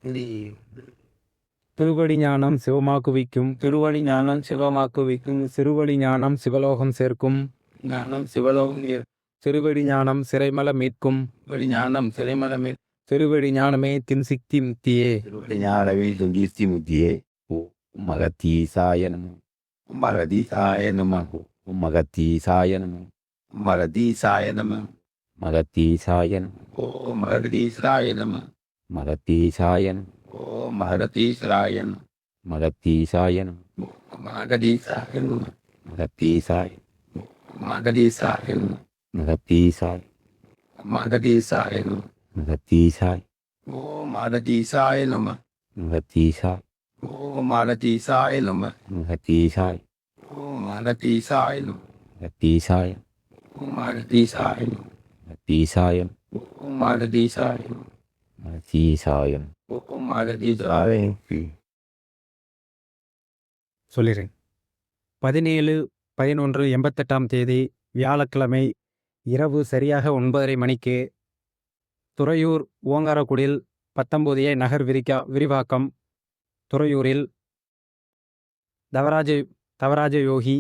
இது திருவடி ஞானம் சிவமாக்குவிக்கும் திருவடி ஞானம் சிவமாக்குவிக்கும் சிறுவடி ஞானம் சிவலோகம் சேர்க்கும் ஞானம் சிவலோகம் திருவடி ஞானம் சிறைமல மீட்கும் திருவடி ஞானம் சிறைமலமே திருவடி ஞானமே தின்சிக்தி முக்தியே திருவடி ஞானமே துங்கீர்த்தி முத்தியே ஓம் மகத்தீசாய நமோ மகதீசாய நம மகத்தீசாய நமோ மகதீசாய நம மகத்தீசாய நமோ ஓ மகதீசாய நம மகத்தீசாய நமோ ஓ மகதீசாய நம மகத்தீசாய நமோ மகதீசாய நம மகத்தீசாய மகதீசாய நம மகத்தீசாய மகதீசாய நம மகத்தீசாய ஓ மகதீசாய நம மகத்தீசாய ஓ மகதீசாய நம மகத்தீசாய ஓ மகதீசாய நம மகத்தீசாய ஓ மகதீசாய நம மகத்தீசாய ஓ மகதீசாய நம மகத்தீசாய ஓ மகதீசாய சொல்லிடுறேன். 17/11/88 வியாழக்கிழமை இரவு சரியாக 9:30 மணிக்கு துறையூர் ஓங்காரக்குடில் 19A நகர் விரிவாக்கம் துறையூரில் தவராஜ யோகி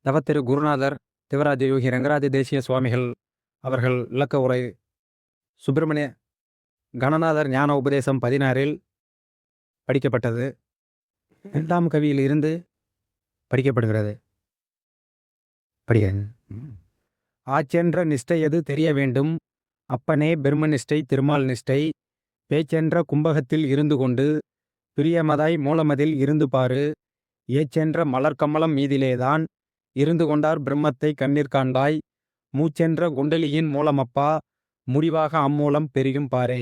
தவத்திரு குருநாதர் திவராஜ யோகி ரங்கராஜ தேசிய சுவாமிகள் அவர்கள் விளக்க உரை சுப்பிரமணிய கணநாதர் ஞான உபதேசம் 16 படிக்கப்பட்டது. 2ஆம் கவியில் இருந்து படிக்கப்படுகிறது. படிக்கிறேன். ஆச்சென்ற நிஷ்டை எது தெரிய வேண்டும், அப்பனே பிரம்ம நிஷ்டை திருமால் நிஷ்டை, பேச்சென்ற கும்பகத்தில் இருந்து கொண்டு பிரியமதாய் மூலமதில் இருந்து பாரு, ஏச்சென்ற மலர்கமலம் மீதிலேதான் இருந்து கொண்டார் பிரம்மத்தை கண்ணீர் காண்பாய், மூச்சென்ற குண்டலியின் மூலமப்பா முடிவாக அம்மூலம் பெரியும் பாரே.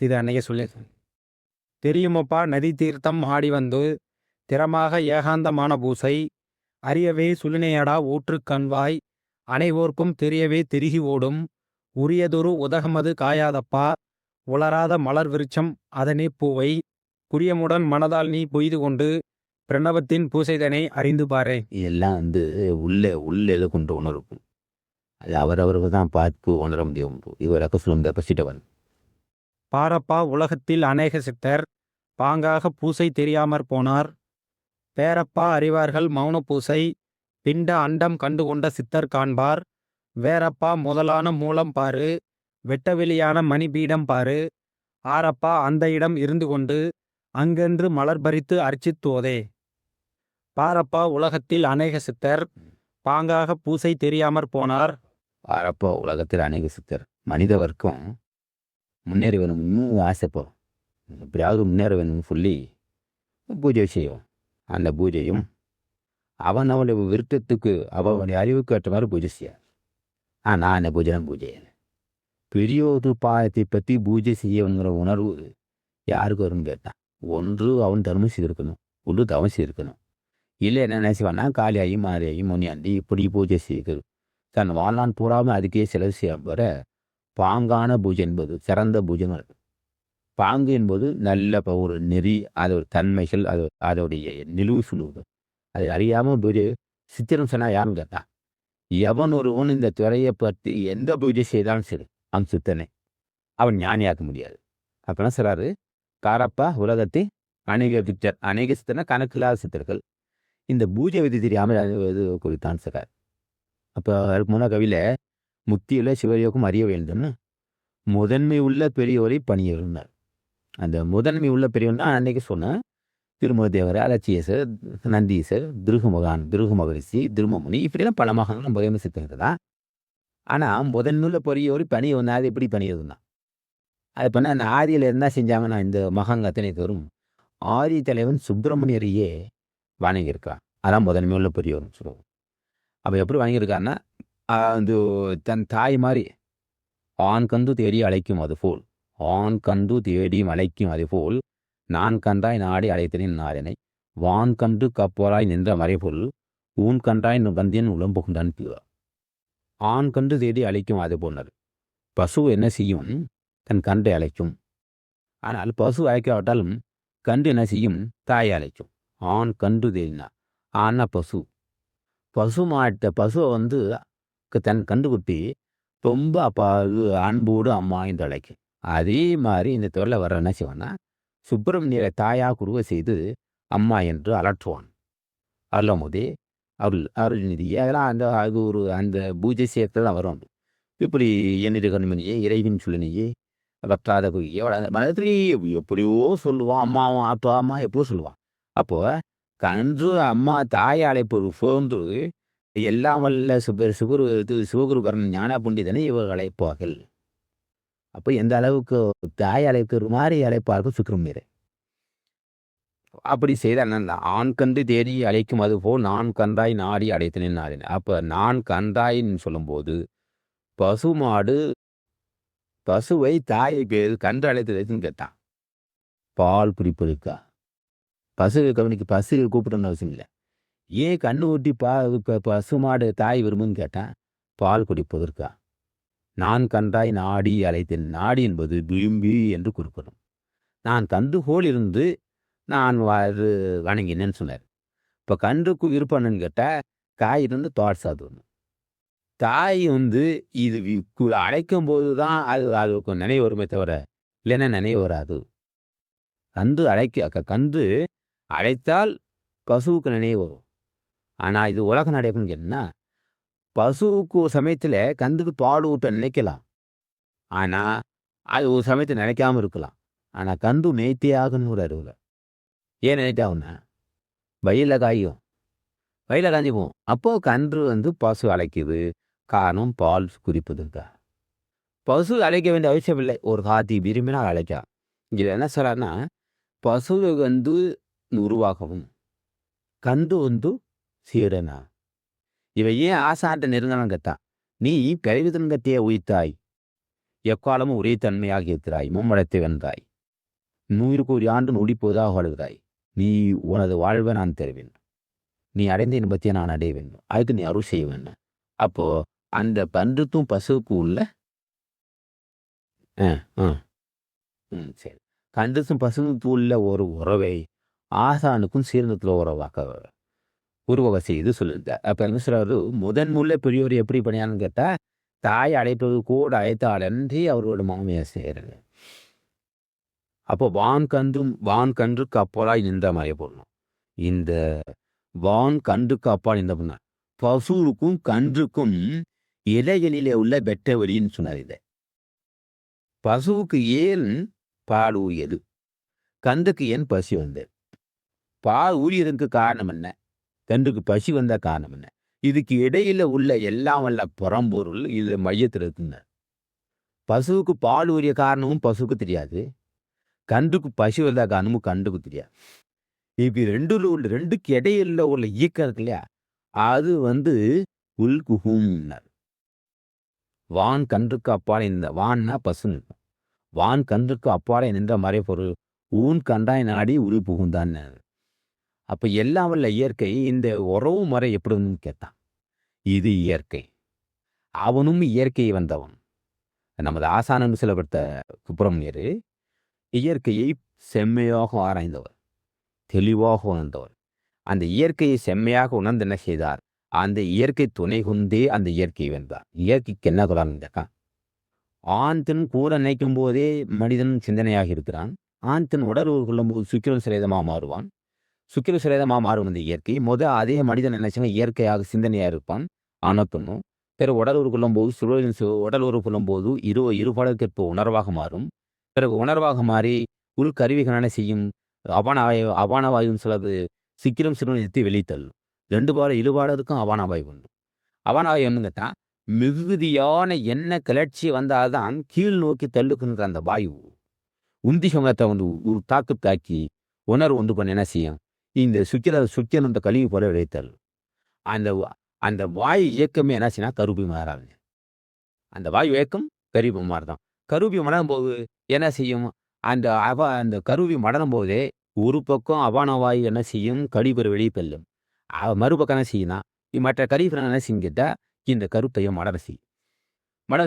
இது அன்னைய சொல்லி தெரியுமப்பா நதி தீர்த்தம் ஆடி வந்து திறமாக ஏகாந்தமான பூசை, அறியவே சுழினையடா ஊற்று கண்வாய், அனைவோர்க்கும் தெரியவே திருகி ஓடும், உரியதொரு உதகமது காயாதப்பா, உலராத மலர் விருட்சம் அதனே பூவை, புரியமுடன் மனதால் நீ பொய்து கொண்டு பிரணவத்தின் பூசைதனை அறிந்து பாரே. இதெல்லாம் உள்ளே கொண்டு உணர்வு. அது அவரவருக்கு தான் பார்த்து உணர முடியும். இவரக்க சொல்லுங்க பசிட்டவன் பாரப்பா உலகத்தில் அநேக சித்தர் பாங்காக பூசை தெரியாமற் போனார், பேரப்பா அறிவார்கள் மௌன பூசை, பிண்ட அண்டம் கண்டு கொண்ட சித்தர் காண்பார், வேறப்பா முதலான மூலம் பாரு, வெட்டவெளியான மணிபீடம் பாரு, ஆரப்பா அந்த இடம் இருந்து கொண்டு அங்கென்று மலர் பறித்து அர்ச்சித்தோதே. பாரப்பா உலகத்தில் அநேக சித்தர் பாங்காக பூசை தெரியாமற் போனார். பாரப்பா உலகத்தில் அநேக சித்தர் மனித வர்க்கம் முன்னேறி வேணும், இன்னும் ஆசைப்போ எப்படியாவது முன்னேற வேணும்னு சொல்லி பூஜை செய்வோம். அந்த பூஜையும் அவனுடைய விருத்தத்துக்கு அவனுடைய அறிவுக்கு ஏற்ற மாதிரி பூஜை செய்ய. நான் அந்த பூஜை பெரிய ஒரு பாயத்தை பற்றி பூஜை செய்யணுங்கிற உணர்வு யாருக்கு வரும்னு கேட்டான். ஒன்று அவன் தர்மம் செய்திருக்கணும், ஒன்று தவம் செய்திருக்கணும். இல்லை என்ன நினைச்சுவான்னா காளியாகி மாரியாகி முனியாண்டி இப்படி பூஜை செய்கிறது தன் வாழ்நாள் பூராமல் அதுக்கே செலவு செய்ய வர பாங்கான பூஜை என்பது சிறந்த பூஜைன்னு இருக்கு. பாங்கு என்பது நல்ல ஒரு நெறி, அதோட தன்மைகள், அதோடைய நிலுவு சொல்லுவது. அதை அறியாமல் பூஜை சித்திரம் சொன்னால் யாருன்னு கேட்டான். எவன் ஒருவன் இந்த துறையை பற்றி எந்த பூஜை செய்தாலும் சரி அவன் சித்தனை அவன் ஞானியாக்க முடியாது. அப்படின்னா சொல்றாரு, காரப்பா உலகத்தை அநேக சித்தனை கணக்கில்லாத சித்தர்கள் இந்த பூஜை விதி தெரியாமல் இது குறித்தான் சொல்றார். அப்போ அதுக்கு முன்னாள் கவியில் முக்தியில் சிவயோகம் அறிய வேண்டும்னு முதன்மை உள்ள பெரியோரை பணியிருந்தார். அந்த முதன்மை உள்ள பெரியவன்னா அன்னைக்கு சொன்னேன், திருமதேவர், அலட்சியசர், நந்தீசர், திருகு மகரிஷி, திருமமுனி, இப்படிலாம் பல மகன்கள் முதன்மை சித்தங்கிறதா. ஆனால் முதன்மையுள்ள பெரியோரை பணிய வந்து அது எப்படி பணியதுன்னா அது பண்ண அந்த ஆதியில் என்ன செஞ்சாங்கன்னா இந்த மகங்க அத்தனை தோறும் ஆதி தலைவன் சுப்பிரமணியரையே வணங்கியிருக்கான். அதான் முதன்மையுள்ள பெரியோர்னு சொல்லுவோம். அப்போ எப்படி வணங்கியிருக்காருன்னா அந்த தன் தாய் மாதிரி ஆண் கண்டு தேடி அழைக்கும் அதுபோல், ஆண் கண்டு தேடியும் அழைக்கும் அதுபோல், நான் கண்டாய் நாடி அழைத்தனின் நாரனை, வான் கண்டு கப்போராய் நின்ற மறைபொருள், ஊன் கண்டாய் வந்தியன் உளம்புகுண்டான் பிள்ளார். ஆண் கண்டு தேடி அழைக்கும் அது போனார். பசு என்ன செய்யும், தன் கன்றை அழைக்கும். ஆனால் பசு அழைக்காவிட்டாலும் கன்று என்ன செய்யும், தாயை அழைக்கும். ஆண் கன்று தேடினா ஆனா பசுவை வந்து தன் கண்டுகுட்டி ரொம்ப அப்பா அன்போடு அம்மா என்று அழைக்கும். அதே மாதிரி இந்த தொடரில் வர என்ன செய்வான்னா சுப்பிரமணியரை தாயாக குருவ செய்து அம்மா என்று அலற்றுவான். அருளும் போதே அருள்நிதி அதெல்லாம் அது ஒரு அந்த பூஜை சேர்த்துல தான் வரும். இப்படி எண்ணிட்டு கண்மணியே இறைவின் சொல்லினியே வற்றாத பொய்யே வளாத மனத்திலே எப்படியோ சொல்லுவான். அம்மாவும் அப்பா அம்மா எப்படியோ சொல்லுவான். அப்போ கன்று அம்மா தாய் அழைப்பது போன்று எல்லாம் வல்ல சிவகுருபரன் ஞான பண்டிதனை இவர்கள் அழைப்பார்கள். அப்போ எந்த அளவுக்கு தாய் அழைக்கிற மாதிரி அழைப்பார்கள் சுக்கிரமணியரை. அப்படி செய்த ஆண் கன்று தேடி அழைக்கும் அது போல் நான் கன்றாய் நாடி அடைத்தனேன் நாடினேன். அப்போ நான் கன்றாயின்னு சொல்லும்போது பசுமாடு பசுவை தாயை பேர் கன்று அழைத்ததுன்னு கேட்டான். பால் குடிப்பதுக்கா? பசு கவனிக்கு பசு கூப்பிடணும்னு அவசியம் இல்லை. ஏன் கண்ணு ஊட்டி பசுமாடு தாய் விரும்புன்னு கேட்டான். பால் குடிப்பதற்கா? நான் கன்றாய் நாடி அழைத்தேன். நாடி என்பது விரும்பி என்று குறிப்பிடும். நான் கன்று போல் இருந்து நான் வணங்கினேன்னு சொன்னார். இப்போ கன்றுக்கு விருப்பம்னு கேட்டால் காய் இருந்து தோட்ஸ் அது ஒன்று. தாய் இது அழைக்கும் போது தான் அதுக்கு நினைவு வருமே தவிர இல்லைன்னா நினைவு வராது. கன்று அழைத்தால் பசுவுக்கு நினைவு வரும். ஆனால் இது உலக நடைப்புன்னு கேட்டீங்கன்னா பசுவுக்கு ஒரு சமயத்தில் கன்றுக்கு பால் ஊட்ட நினைக்கலாம். ஆனால் அது ஒரு சமயத்தில் நினைக்காம இருக்கலாம். ஆனால் கன்று மேய்த்தியாகன்னு ஒரு அறிவில் ஏன் நினைட்டாகுன்னா வயலில் காஞ்சி போகும். அப்போது கன்று பசு அழைக்குது. காரணம் பால் குறிப்பதுக்கா? பசு அழைக்க வேண்டிய அவசியம் இல்லை. ஒரு காத்தி விரும்பினால் அழைக்கா. இதில் என்ன சொல்றாருன்னா பசுவை உருவாகவும் கன்று சீடனா. இவை ஏன் ஆசாட்ட நெருங்கணும் கேட்டா நீ கருவிதன்கத்தையே உயிர்த்தாய், எக்காலமும் ஒரே தன்மையாக இருக்கிறாய், மும்மடத்தை வென்றாய், 100 ஆண்டு நொடிப்போதாக வாழ்கிறாய். நீ உனது வாழ்வை நான் தருவேன், நீ அடைந்த இன்பத்தை நான் அடைய வேண்டும், அதுக்கு நீ அருள் செய்ய வேண்டும். அப்போ அந்த பன்றுக்கும் பசுவுக்கும் உள்ள சரி கன்றுக்கும் பசுவுக்கும் உள்ள ஒரு உறவை ஆசானுக்கும் சீரணத்தில் உருவக செய்து சொல்லுங்க. அப்போ என்ன சொல்றாரு, முதன்முள்ள பெரியோர் எப்படி பண்ணியான்னு கேட்டால் தாய் அழைப்பது கூட அழைத்தாளன்றி அவரோட மாமியை செய்யறது. அப்போ வான் கன்றுக்கு அப்பாலாய் நின்ற மாதிரி போடணும். இந்த வான் கன்றுக்கு அப்பால் நின்ற பண்ண பசுவுக்கும் கன்றுக்கும் இலைகளிலே உள்ள வெட்ட வழின்னு சொன்னார். இதை பசுவுக்கு ஏன் பால் ஊறியது, கன்றுக்கு ஏன் பசி வந்தது? பால் ஊறியதற்கு காரணம் என்ன, கன்றுக்கு பசி வந்த காரணம் என்ன? இதுக்கு இடையில உள்ள எல்லாம் வல்ல புறம்பொருள் இது மையத்தில் இருக்குங்க. பசுவுக்கு பால் ஊறிய காரணமும் பசுவுக்கு தெரியாது, கன்றுக்கு பசி வந்த காரணமும் கன்றுக்கு தெரியாது. இப்படி ரெண்டுக்கு இடையில உள்ள இயக்கம் இருக்கு இல்லையா, அது உள்குகும்னார். வான் கன்றுக்கு அப்பாலை நின்ற, வான்னா பசு நிற்கும், வான் கன்றுக்கு அப்பாலை நின்ற மறை பொருள் ஊன் கண்டாய் நாடி உள் புகுந்தான். அப்போ எல்லாம் வல்ல இயற்கை இந்த உறவு முறை எப்படின்னு கேட்டான். இது இயற்கை, அவனும் இயற்கையை வந்தவன். நமது ஆசானன்னு சொல்லப்பட்ட சுப்பிரமணியர் இயற்கையை செம்மையாக ஆராய்ந்தவர், தெளிவாக உணர்ந்தவர். அந்த இயற்கையை செம்மையாக உணர்ந்து என்ன செய்தார், அந்த இயற்கை துணை கொண்டே அந்த இயற்கையை வென்றார். இயற்கைக்கு என்ன சொல்றாங்க, ஆண் பெண் கூட நினைக்கும் போதே மனிதன் சிந்தனையாக இருக்கிறான். ஆண் பெண் உடல் கொள்ளும் போது சுக்கிரன் சிரேதமாக மாறுவான். சுக்கிர சிரேதமாக மாறும் அந்த இயற்கை அதே மனிதன் நினைச்சாங்க இயற்கையாக சிந்தனையாக இருப்பான். ஆணோ பெண்ணும் பிறகு உடல் கொள்ளும் போது உடல் கொள்ளும் போது இருபாடற்கேற்ப உணர்வாக மாறும். பிறகு உணர்வாக மாறி உள்கருவிகள் என்ன செய்யும், அபானவாயுன்னு சொல்றது சிக்கிரம் சிறுவனத்தை வெளித்தள்ளும். 2 பாடம் இருபாடருக்கும் அபானவாயு உண்டு. அபானவாயு என்னங்கட்டா மிகுதியான எண்ணெய் கிளர்ச்சி வந்தால்தான் கீழ் நோக்கி தள்ளுகின்ற அந்த வாயு உந்தி சமத்தை ஒரு தாக்கு தாக்கி உணர்வு பண்ண என்ன செய்யும், இந்த சுக்கிரன்ற கழிவு போல விளைத்தள்ளும். அந்த வாயு இயக்கமே என்ன செய்யனா கருப்பி மாறாது. அந்த வாயு இயக்கம் கருப்பி மாறுதான். கருப்பி மடங்கும் போது என்ன செய்யும், அந்த கருவி மடங்கும் போதே ஒரு பக்கம் அபானவாயு என்ன செய்யும், கழிவுற வெளியே தள்ளும். மறுபக்கம் என்ன செய்யும்னா மற்ற கழிவு என்ன செய்யும் கேட்டால் இந்த கருப்பையும் மடர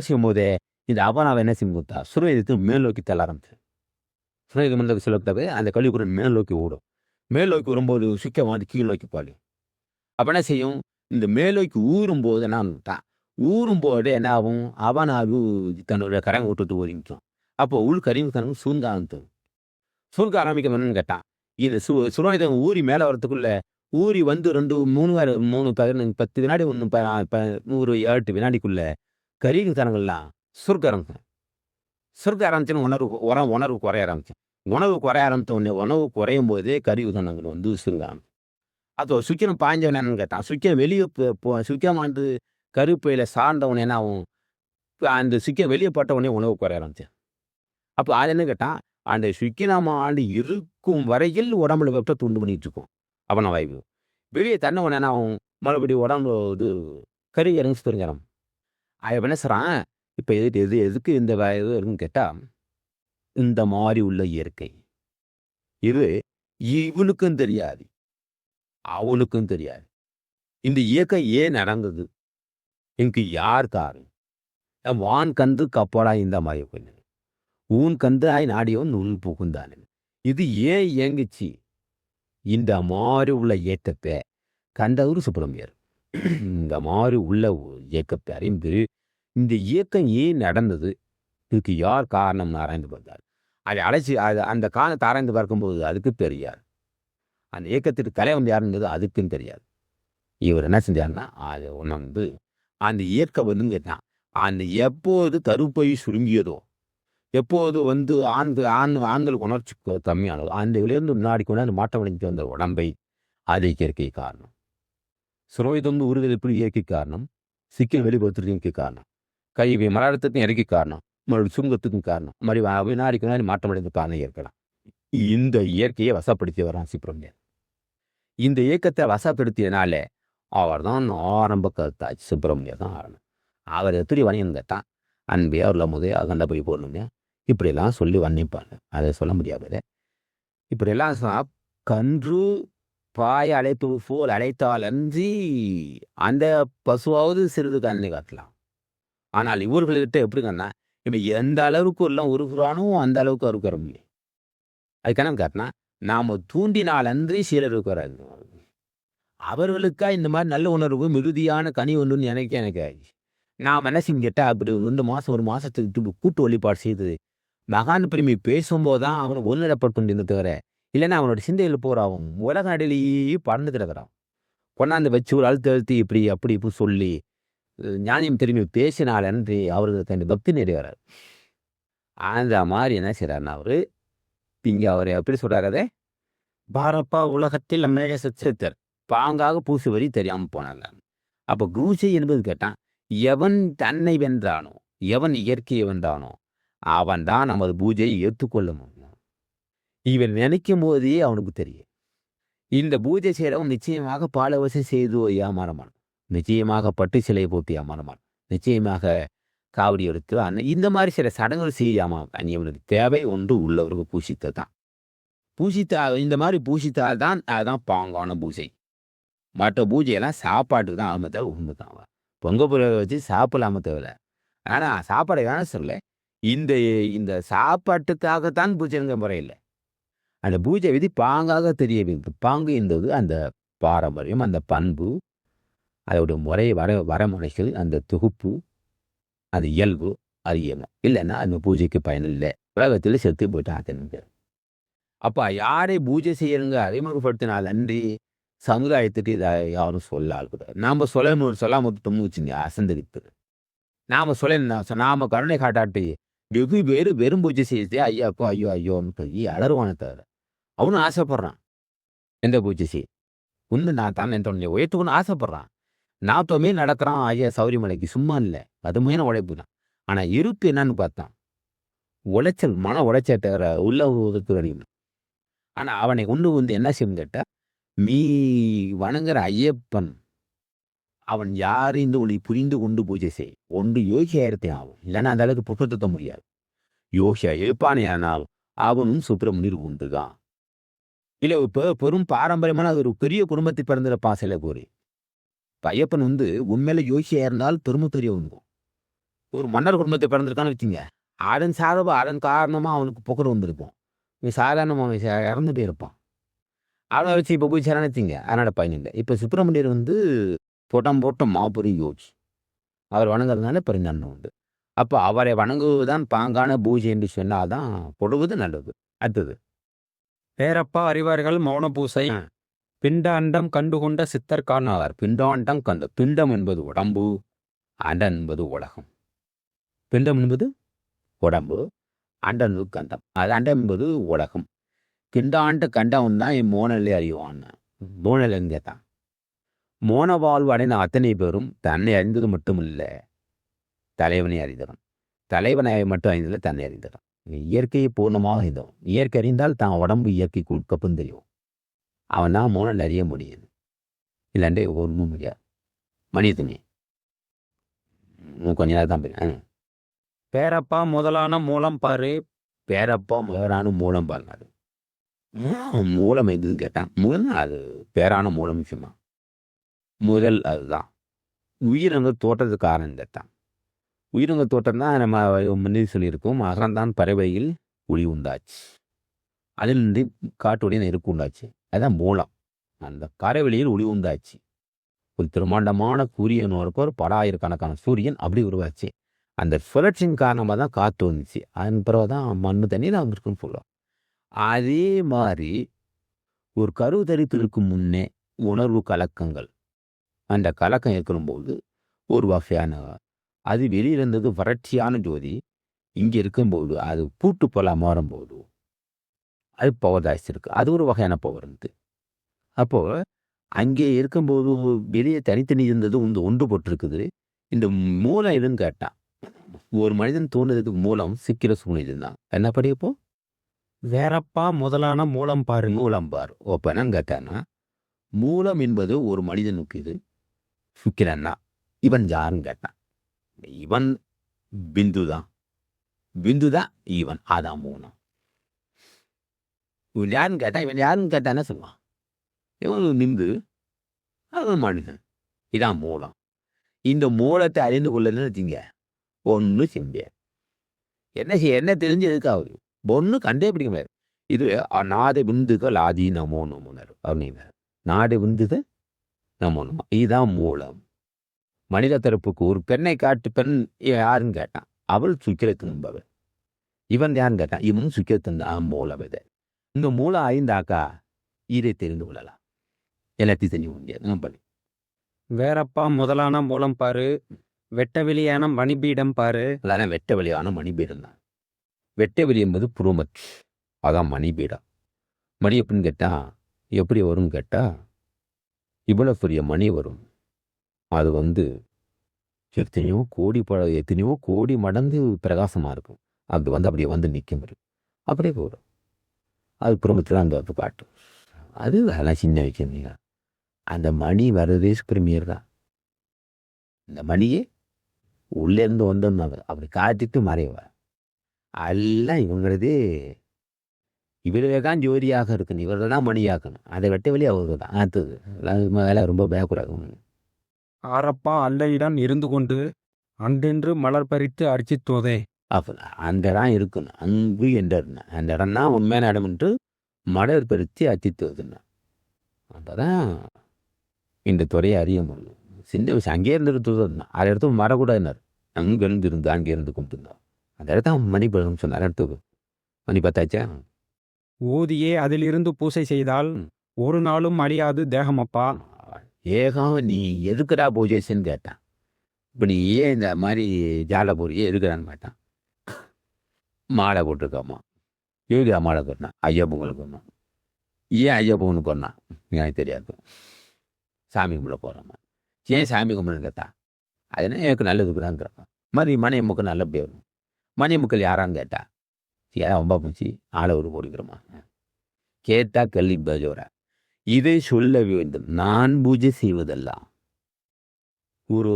செய்யும் போதே இந்த அபானாவை என்ன செய்யும் கொடுத்தா சுரவேதத்தை மேல் நோக்கி தள்ள ஆரம்பிச்சு. சுரவேதம் மேல் நோக்கி சொல்லத்தவே அந்த கழிவுக்குறை மேல் நோக்கி ஓடும். மேல் நோக்கி வரும்போது சுக்கம் கீழ் நோக்கி பாலும். அப்போ என்ன செய்யும், இந்த மேல் நோக்கி ஊறும்போது என்ன ஊறும்போது என்ன ஆகும், அபானாவு தன்னுடைய கரங்க விட்டுட்டு ஒதுங்கிக்கும். அப்போ உள் கரிமுகத்தனம் சூழ்ந்த ஆரம்பித்தது. சூழ்க ஆரம்பிக்கணும்னு கேட்டான். இது சுரோனிதம் ஊறி மேலே வரத்துக்குள்ள ஊறி வந்து 2 3 3 11 10 வினாடி 1 100 8 வினாடிக்குள்ள கரிமுகத்தனங்கள்லாம் சுருக்க ஆரம்பிக்கும். சுருக்க ஆரம்பிச்சுன்னு உணர்வு குறைய ஆரம்பிக்கும். உணவு குறைய ஆரம்பித்த உடனே உணவு குறையும் போதே கரிமுகத்தனங்கள் வந்து சுருங்க ஆரம்பிக்கும். அப்போ சுக்கிரம் பாய்ஞ்சவன் என்னன்னு கேட்டான். சுக்கிரம் வெளியே சுக்கிரம் வந்து கருப்பையில சார்ந்தவன் என்ன ஆகும், அந்த சுக்கிரம் வெளியே பட்ட உடனே உணவு குறைய ஆரம்பிச்சு. அப்போ அது என்ன கேட்டான், அந்த சுக்கிரமாண்டு இருக்கும் வரையில் உடம்புல வெப்பத்தை உண்டு பண்ணிட்டு இருக்கும். அப்போ வாய்வு வெளியே தண்ண உடனே என்ன ஆகும், மறுபடியும் உடம்பு இது கறி இறங்கி தெரிஞ்சிடும். அவன் என்ன சொல்கிறான், இப்போ எதுக்கு இந்த இது இருக்குன்னு கேட்டால், இந்த மாதிரி உள்ள இயற்கை இது இவனுக்கும் தெரியாது, அவனுக்கும் தெரியாது. இந்த இயக்கம் ஏன் நடந்தது, எனக்கு யார் காரணம், வான் கந்து கப்பலா இந்த மாதிரி கொஞ்சம் ஊன் கந்து ஆய் நாடியவன் நூல் புகுந்தானே, இது ஏன் இயங்குச்சு, இந்த மாதிரி உள்ள இயக்கத்தை கண்டவர் சுப்பிரமணியர். இந்த மாதிரி உள்ள இயக்கத்தை அறிந்து இந்த இயக்கம் ஏன் நடந்தது, இதுக்கு யார் காரணம் ஆராய்ந்து பார்த்தார். அதை அழைச்சி அந்த காரணத்தை ஆராய்ந்து பார்க்கும்போது அதுக்கு தெரியாது. அந்த இயக்கத்திற்கு தலைவன் யாருன்றது அதுக்கும் தெரியாது. இவர் என்ன செஞ்சார்னா, அது ஒன்று வந்து அந்த இயக்கம் வந்து கேட்டான், அந்த எப்போது கருப்பை சுருங்கியதோ, எப்போது வந்து ஆண்களுக்கு உணர்ச்சி கம்மியானதோ, அந்த இதிலிருந்து முன்னாடி கொண்டு அந்த மாற்றம் அடைஞ்சு வந்த உடம்பை அது இயற்கை காரணம். சுரோகிதம் உருவெளிப்பு இயற்கை காரணம், சிக்கல் வெளிப்படுத்துறது இயற்கை காரணம், கை மரணத்துக்கும் இயற்கை காரணம், மறுபடியும் சுங்கத்துக்கும் காரணம், மறுபடியும் வினாடிக்கு வினாடி மாற்றம் அடைந்த காரணம் இருக்கலாம். இந்த இயற்கையை வசப்படுத்தி வரான் சுப்பிரமணியன். இந்த இயக்கத்தை வசப்படுத்தியனால அவர் தான் ஆரம்ப கருத்தாச்சு. சுப்பிரமணியர் தான் ஆரம்பம். அவர் எப்படி வணிகம் கேட்டான், அன்பே அவரில் முதல் அகண்ட போய் போடணுங்க, இப்படியெல்லாம் சொல்லி வர்ணிப்பாங்க. அதை சொல்ல முடியாது. இப்படியெல்லாம் கன்று பாய் அழைப்பு போல் அழைத்தால் அன்றி அந்த பசுவாவது சிறிது கண்ணை காட்டலாம். ஆனால் இவர்கள்கிட்ட எப்படிங்கன்னா, இப்போ எந்த அளவுக்கு எல்லாம் உருகுறானோ அந்த அளவுக்கு அறுக்கிற முடியும். அதுக்கான காட்டினா, நாம் தூண்டினால் அன்றி சீலருக்கு வராது. அவர்களுக்கா இந்த மாதிரி நல்ல உணர்வு மிகுதியான கனி ஒன்றுன்னு எனக்கு நான் என்ன செஞ்சுட்டா, அப்படி 2 மாதம் 1 மாதத்துக்கு கூட்டு வழிபாடு செய்து மகான் பெருமை பேசும்போது தான் அவனை ஒன்றிடப்பட்டு தவிர, இல்லைன்னா அவனோட சிந்தையில் போகிறாவும் உலக நடையிலேயே பறந்து கிடக்கிறான். கொண்டாந்து வச்சு ஒரு அழுத்தி இப்படி அப்படி இப்படி சொல்லி ஞானியம் திரும்பி பேசினால் அன்றி அவருக்கு தன் பக்தி நிறைவேறார். அந்த மாதிரி என்ன செய்கிறாருன்னா, அவர் இங்கே அவர் எப்படி சொல்கிறாரதே, பாரப்பா உலகத்தில் அம்மேக சித்தர் பாங்காக பூசி வரி தெரியாமல் போனாங்க. அப்போ குருசை என்பது கேட்டான், எவன் தன்னை வென்றானோ, எவன் இயற்கையை வென்றானோ அவன் தான் நமது பூஜையை ஏற்றுக்கொள்ள முடியும். இவன் நினைக்கும் போதே அவனுக்கு தெரியும். இந்த பூஜை செய்கிறவன் நிச்சயமாக பாலவசை செய்து ஏமாறமான், நிச்சயமாக பட்டு சிலையை போட்டு ஏமாறமான், நிச்சயமாக காவடி எடுத்து இந்த மாதிரி சில சடங்குகள் செய்யாமல் இவனுக்கு தேவை ஒன்று உள்ளவருக்கு பூசித்தல் தான். இந்த மாதிரி பூசித்தால் தான் அதுதான் பாங்கான பூஜை. மற்ற பூஜையெல்லாம் சாப்பாட்டுக்கு தான் ஆம தேவை, உண்மை தான். பொங்க பொருளை வச்சு சாப்பிடலாம தேவையில்ல. ஆனால் சாப்பாடை வேணாம் சொல்ல, இந்த சாப்பாட்டுக்காகத்தான் பூஜைங்கிற முறையில் அந்த பூஜை விதி பாங்காக தெரிய வேண்டும். பாங்கு என்பது அந்த பாரம்பரியம், அந்த பண்பு, அதோடைய முறை, வரமுறைகள், அந்த தொகுப்பு, அது இயல்பு, அது இல்லைன்னா அந்த பூஜைக்கு பயனில்லை. உலகத்தில் செத்து போயிட்டு ஆத்தனுங்க. அப்போ யாரை பூஜை செய்யணுங்க அறிமுகப்படுத்தினால் அன்றி சமுதாயத்துக்கு இதை யாரும் சொல்ல ஆள்கிறார். நாம் சொல்லாமல் வச்சுங்க அசந்தரிப்பு. நாம் நாம் கருணை காட்டாட்டி வெகு பேர் வெறும் பூஜை செய்ய ஐயாக்கோ ஐயோ ஐயோன்னு சொல்லி அலறுவானே தவிர அவனும் ஆசைப்படுறான். எந்த பூஜை செய்ய ஒன்று நான் தான் என் தோணி உயர்த்துக்கணும்னு ஆசைப்படுறான். நாத்தமே நடக்கிறான் ஐயா சௌரிமலைக்கு, சும்மா இல்லை, கடுமையான உழைப்பு தான். ஆனால் இருப்பு என்னன்னு பார்த்தான், உளைச்சல், மன உளைச்சல் தவிர உள்ள உதத்து அறியும். ஆனால் அவனை கொண்டு வந்து என்ன செய்யும் கேட்டால், மீ வணங்குற ஐயப்பன் அவன் யார் இந்த ஒளி புரிந்து கொண்டு பூஜை செய். ஒன்று யோகி ஆயிரத்தே ஆகும், இல்லைன்னா அந்த அளவுக்கு புற்றத்த முடியாது. யோகியா எழுப்பானே ஆனாலும் அவனும் சுப்பிரமணியர் உண்டுதான். இல்லை இப்போ பெரும் பாரம்பரியமான ஒரு பெரிய குடும்பத்தை பிறந்திருப்பான் சில கூறி. ஐயப்பன் வந்து உண்மையில யோகியா இருந்தால் பெருமை தெரிய உண்டு. ஒரு மன்னர் குடும்பத்தை பிறந்திருக்கான்னு வச்சுங்க, அதன் அதன் காரணமாக அவனுக்கு புகழ் வந்திருப்போம். சாதாரணமாக இறந்து போயிருப்பான். அவனை வச்சு இப்போ போய் சரணத்திங்க, அதனோட பயன் இல்லை. இப்போ சுப்பிரமணியர் வந்து போட்ட மாபெரும் யோகி, அவர் வணங்குறதுனால பெருநன்மை உண்டு. அப்போ அவரை வணங்குவதுதான் பாங்கான பூஜை என்று சொன்னாதான் பொழுது நல்லது. அடுத்தது பேரப்பா அறிவார்கள் மௌன பூசை. ஆ. பிண்ட அண்டம் கண்டுகொண்ட சித்தர் காணார். அவர் பிண்டாண்டம் கந்த பிண்டம் என்பது உடம்பு, அண்டம் என்பது உலகம். பிண்டம் என்பது உடம்பு, அண்டம் என்பது கந்தம். அது அண்டம் என்பது உலகம். பிண்டாண்ட கண்டம் தான் என் மோனலே அறிவான். மோனல் கேட்டான். மோன வாழ்வு அடைந்த அத்தனை பேரும் தன்னை அறிந்தது மட்டும் இல்லை, தலைவனை அறிந்தவன். தலைவனை மட்டும் அறிந்ததில்லை, தன்னை அறிந்தவன். இயற்கையை பூர்ணமாக அறிந்தவன். இயற்கை அறிந்தால் தான் உடம்பு இயற்கைக்கு உட்கப்பும் தெரியும். அவன் தான் மோனல் அறிய முடியும். இல்லாண்டே ஒன்றும் முடியாது. மனிதனே கொஞ்ச நேரம் தான் போய் பேரப்பா முதலான மூலம் பாரு. பேரப்பா முதலான மூலம் பாருங்க. மூலம் எதுன்னு கேட்டான். முதல் அது பேரான மூலம் விஷயமா. முதல் அதுதான் உயிரங்கள் தோற்றத்துக்கு காரணம் கேட்டான். உயிரங்கள் தோற்றம் தான் நம்ம முன்னே சொல்லியிருக்கோம். அகரந்தான் பறவையில் ஒளி உண்டாச்சு, அதிலிருந்து காட்டுடைய நெருக்கு உண்டாச்சு. அதுதான் மூலம். அந்த கரைவெளியில் ஒளி உண்டாச்சு. ஒரு திருமாண்டமான சூரியன் வரப்போ பல ஆயிரக்கணக்கான சூரியன் அப்படி உருவாச்சு. அந்த சுழற்சியின் காரணமாக தான் காற்று வந்துச்சு. அதன் பிறகு தான் மண்ணு தண்ணி தான் இருக்குன்னு சொல்லுவோம். அதே மாதிரி ஒரு கரு தரித்திற்கு முன்னே உணர்வு கலக்கங்கள், அந்த கலக்கம் இருக்கும்போது ஒரு வகையான அது வெளியிருந்தது வறட்சியான ஜோதி. இங்கே இருக்கும்போது அது பூட்டு போல மாறும்போது அது பவர் ஜாஸ்தி இருக்கு. அது ஒரு வகையான பவர் இருந்து. அப்போது அங்கே இருக்கும்போது வெளியே தனித்தனி இருந்தது ஒன்று போட்டிருக்குது. இந்த மூலம் எதுன்னு கேட்டான். ஒரு மனிதன் தோணுறதுக்கு மூலம் சிக்கிற சூழ்நிலை தான். என்ன படிப்போ வேறப்பா முதலான மூலம் பாரு. மூலம் பார். இப்போ என்னன்னு கேட்டான்னா, மூலம் என்பது ஒரு மனிதனுக்கு இது சுக்கிரன்னா இவன் யாருன்னு கேட்டான். இவன் பிந்து தான். பிந்து தான் இவன். அதான் மூலம். இவன் யாருன்னு கேட்டான். இவன் யாருன்னு கேட்டானே சொல்லுவான். இவன் நின்று அது மனிதன். இதான் மூலம். இந்த மூலத்தை அறிந்து கொள்ளணும்னு வச்சுங்க, ஒன்றும் செஞ்ச என்ன தெரிஞ்சதுக்காவது ஒன்றும் கண்டே பிடிக்க முடியாது. இது நாடு விந்துகள் ஆதி நமோ நமோனர் அப்படின்னு. நாடு விந்துகள் நமோ நமோ, இதுதான் மூலம். மனித தரப்புக்கு ஒரு பெண்ணை காட்டு. பெண் யாருன்னு கேட்டான். அவள் சுக்கிரத்தின்பவள். இவன் யாருன்னு கேட்டான். இவன் சுக்கிரத்தின் தான் மூலம். இது இந்த மூலம் ஐந்தாக்கா இதை தெரிந்து கொள்ளலாம். எல்லாத்தையும் தெரிஞ்சு முடியாது. பண்ணி வேறப்பா முதலான மூலம் பாரு. வெட்ட வெளியான மணிபீடம் பாரு. அதான வெட்ட வெளியான மணிபீடம் தான். வெட்ட வெளி என்பது புருமத், அதான் மணிபீடம். மணி எப்படின்னு கேட்டால் எப்படி வரும்னு கேட்டால், இவ்வளோ பெரிய மணி வரும். அது எத்தனையோ கோடி மடங்கு பிரகாசமாக இருக்கும். அது அப்படியே நிற்கும் வரும். அப்படியே போடும். அது புருமத்தில் அந்த பாட்டு. அது அதெல்லாம் சின்ன வைக்கிறீங்க. அந்த மணி வர்றதே பிரமியர் தான். இந்த மணியே உள்ளேருந்து வந்தோம்னாங்க அப்படி காட்டிட்டு மறைவார். எல்லாம் இவங்களதே இவர்களே தான் ஜோதியாக இருக்கணும். இவர்கள் தான் மணியாக்கணும். அதை வெட்ட வெளியே அவர்கள் தான். அடுத்தது வேலை ரொம்ப பயக்கூடாது. ஆரப்பா அல்லையிடம் இருந்து கொண்டு அன்றென்று மலர் பறித்து அர்ச்சித்தோதே. அப்போ அந்த இடம் இருக்கணும். அங்கு என்ற அந்த இடம் தான் உண்மையான இடம்ன்ட்டு மலர் பறித்து அர்ச்சித்துவதுன்னா அப்போ தான் இந்த துறையை அறிய முடியும். சின்ன விஷயம் அங்கேயே இருந்துருத்துவதுன்னா அதை இடத்து மறக்கூடாதுன்னார். அங்கேருந்து இருந்து அங்கேருந்து கும்பிட்டுருந்தோம். அந்த இடத்த மணி பழம் சொன்னார். அடுத்தது மணி பார்த்தாச்சா. ஓதியே அதிலிருந்து பூசை செய்தால் ஒரு நாளும் அழியாது தேகமப்பா. ஏகம் நீ எதுக்குடா பூஜைன்னு கேட்டான். இப்போ நீ ஏன் இந்த மாதிரி ஜாலை போறியே எதுக்குறான்னு கேட்டான். மாலை போட்டிருக்காமா. ஏழுதா மாலை போடணும். ஐயா பொங்கலுக்கு போடணும். ஏன் ஐயா பொங்கலுக்கு போடணும் எனக்கு தெரியாது. சாமி கும்பிட போகிறோம்மா. ஏன் சாமி கும்பிடுன்னு கேட்டா. அதுனா எனக்கு நல்லதுக்குறான்னு கேட்பான். மாதிரி மணியம்முக்கு நல்லபடியாக வரும். மணியம்முக்கள் யாரான்னு கேட்டா. ஏன் ரொம்ப பூச்சி ஆளை ஒரு போடுக்கிறோமா கேட்டால் கல்வி பஜோர. இதை சொல்ல வேண்டும். நான் பூஜை செய்வதெல்லாம் ஒரு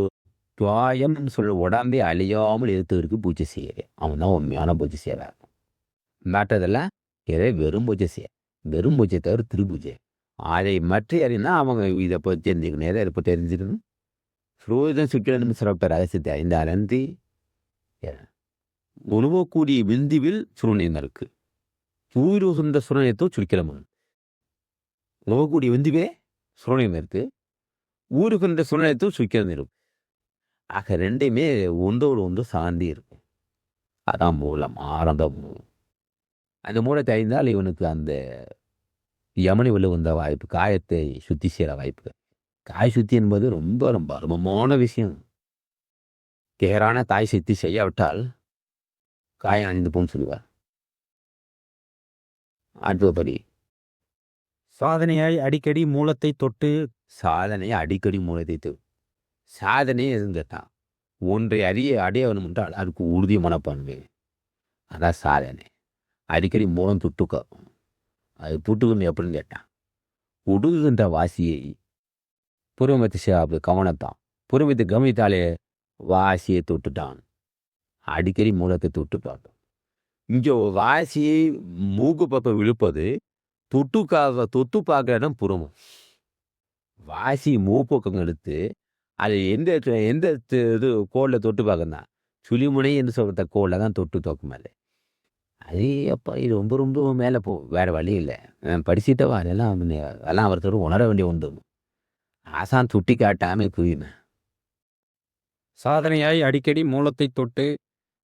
துவாயம் சொல்ல உடம்பே அழியாமல் எடுத்தவருக்கு பூஜை செய்கிறேன். அவன் தான் உண்மையான பூஜை செய்வார். மற்றதெல்லாம் ஏதோ வெறும் பூஜை செய்ய. வெறும் பூஜை தவிர திருபூஜை. அதை மற்ற அறினா அவங்க இதை பற்றி தெரிஞ்சுக்கணும். எதை இப்போ தெரிஞ்சுக்கணும். சுரோதம் சுக்கிரனும் சிறப்பு ரகசியத்தை அறிந்தாலன்றி உணவக்கூடிய விந்துவில் சுருணியம் இருக்கு. சூரிய சொந்த சுரணியத்தோ சுக்கிரம். உணவக்கூடிய விந்துவே சுரணியம் இருக்கு. ஊருகின்ற சுரணியத்தோ சுக்கிரம் இருக்கும். ஆக ரெண்டையுமே ஒன்றோடு ஒன்று சார்ந்து இருக்கும். அதான் மூலம், ஆரம்ப மூலம். அந்த மூலத்தை அறிந்தால் இவனுக்கு அந்த யமனி விழுந்த வாய்ப்பு, காயத்தை சுத்தி செய்கிற வாய்ப்பு. காய சுத்தி என்பது ரொம்ப ரொம்ப அருமமான விஷயம். கேரான தாய் சுத்தி செய்யாவிட்டால் காயம் அணிந்து போன்னு சொல்லுவார். அடுத்தபடி சாதனையாய் அடிக்கடி மூலத்தை தொட்டு சாதனை அடிக்கடி மூலத்தை சாதனையே இருந்துட்டான். ஒன்றை அடைய வேணும் என்றால் அதுக்கு உறுதி மனப்பான்மை. அதான் சாதனை. அடிக்கடி மூலம் தொட்டுக்க. அது தொட்டுக்கணும் எப்படின்னு கேட்டான். உடுகுகின்ற வாசியை புறமத்தை கவனத்தான். புறமத்தை கவனித்தாலே வாசியை தொட்டுட்டான். அடிக்கடி மூலத்தை தொட்டு பார்த்தோம். இங்கே வாசியை மூக்கு பக்கம் விழுப்பது தொட்டு பார்க்குற இடம் புறமும். வாசி மூப்பக்கம் எடுத்து அது எந்த இது கோலில் தொட்டு பார்க்கணும். சுழிமுனை என்று சொல்கிற கோலில் தான் தொட்டு தோக்குமாலே. அது அப்போ இது ரொம்ப ரொம்ப மேலே வேறு வழி இல்லை. படிச்சுட்டவா அதெல்லாம் ஒருத்தர் உணர வேண்டிய ஒன்று. ஆசான் சுட்டி காட்டாமல் புரியுமே. சாதனையாய் அடிக்கடி மூலத்தை தொட்டு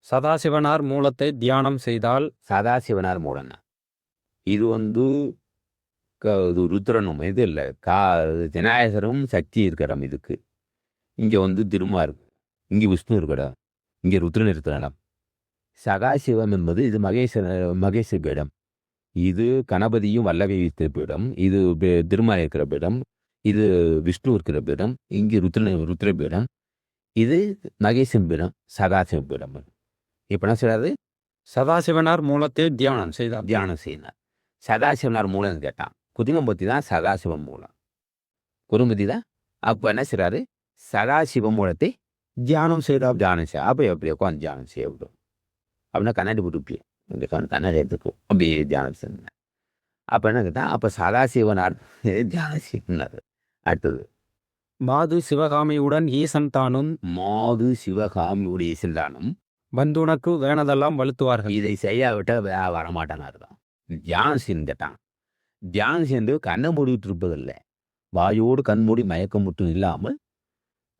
சதாசிவனார் மூலத்தை தியானம் செய்தால் சதாசிவனார் மூலம்னா இது இது ருத்ரனும் இது இல்லை. விநாயகரும் சக்தி இருக்கிறம் இதுக்கு. இங்கே திருமா இருக்கு, இங்கே விஷ்ணு இருக்கடா, இங்கே ருத்ரன் இருக்கிற இடம். சகாசிவம் என்பது இது மகேஷ பீடம். இது கணபதியும் வல்லவை இருக்கிற பீடம். இது திருமா இருக்கிற பீடம். இது விஷ்ணு இருக்கிற பீடம். இங்கே ருத்ர பீடம். இது மகேசன் பீடம், சகாசிவ பீடம். இப்போ என்ன சொல்றாரு? சதாசிவனார் மூலத்தை தியானம் செய்யணும். சதாசிவனார் மூலம்னு கேட்டான். குதிமம்பத்தி தான் சதாசிவம் மூலம். குருமதி தான். அப்போ என்ன செய்றாரு? சதாசிவ மூலத்தை தியானம் செய்ய. அப்போ எப்படி உட்காந்து தியானம் செய்ய விடும் அப்படின்னா கண்ணாடி போட்டு இந்த கண்ணாடி எடுத்துக்கும் அப்படியே தியானம் செய்யணும். அப்போ என்ன கேட்டால் அப்போ சதாசிவனார் தியானம் செய்யணுன்னாரு. அடுத்தது மாது சிவகாமியுடன் ஈசன் தானும் மாது சிவகாமியுடைய ஈசன் தானும் வந்துனக்கு வேணதெல்லாம் வலுத்துவார்கள். இதை செய்யாவிட்டால் வரமாட்டானார் தான். தியானம் செய்தான். தியானம் சேர்ந்து கண்ணை மூடிட்டு இருப்பதில்லை. வாயோடு கண்மூடி மயக்கம் மட்டும் இல்லாமல்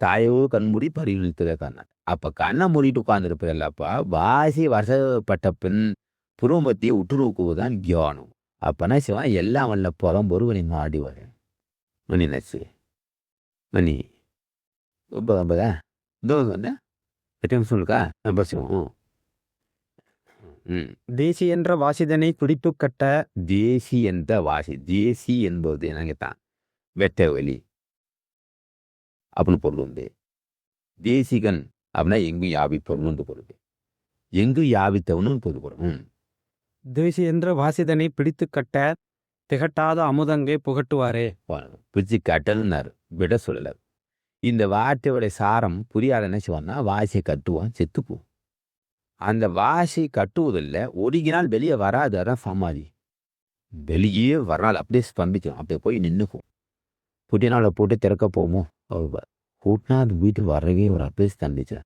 தாயோடு கண்மூடி பரிகணித்ததை கண்ணார். அப்போ கண்ணை மூடிட்டு உட்கார்ந்துருப்பதில்லப்பா. வாசி வசப்பட்ட பெண் புருவமத்தியை உற்று நோக்குவதுதான் தியானம். அப்போனா சிவன் எல்லாம் வல்ல புறம் ஒருவனை நாடி வரேன். மணி நச்சு மணி ரொம்ப இதோ வந்தேன் சொல்லுக்கா பசிவோம். தேசி என்ற வாசிதனை துடித்து கட்ட. தேசி என்ற தேசி என்பது என்னங்கத்தான் வெட்ட வெளி அப்படின்னு பொருள். தேசிகன் அப்படின்னா எங்கும் யாபிப்பவனு பொருள். எங்கு யாபித்தவனு பொருள். தேசி என்ற வாசிதனை பிடித்து கட்ட திகட்டாத அமுதங்கே புகட்டுவாரே. பிடிச்சி கட்டல்னாரு, விட சொல்லல. இந்த வார்த்தையோட சாரம் புரியாத என்ன செய்வான்னா வாசியை கட்டுவான், செத்துப்போம். அந்த வாசி கட்டுவதில்லை. ஒரிஜினால் வெளியே வராது. அதான் சமாதி. வெளியே வரனால அப்படியே ஸ்பம்பிக்கும். அப்படியே போய் நின்றுக்கும். புதிய நாளை போட்டு திறக்க போமோ கூட்டினா அது வீட்டுக்கு வரவே ஒரு அப்படியே ஸ்தம்பிச்சு.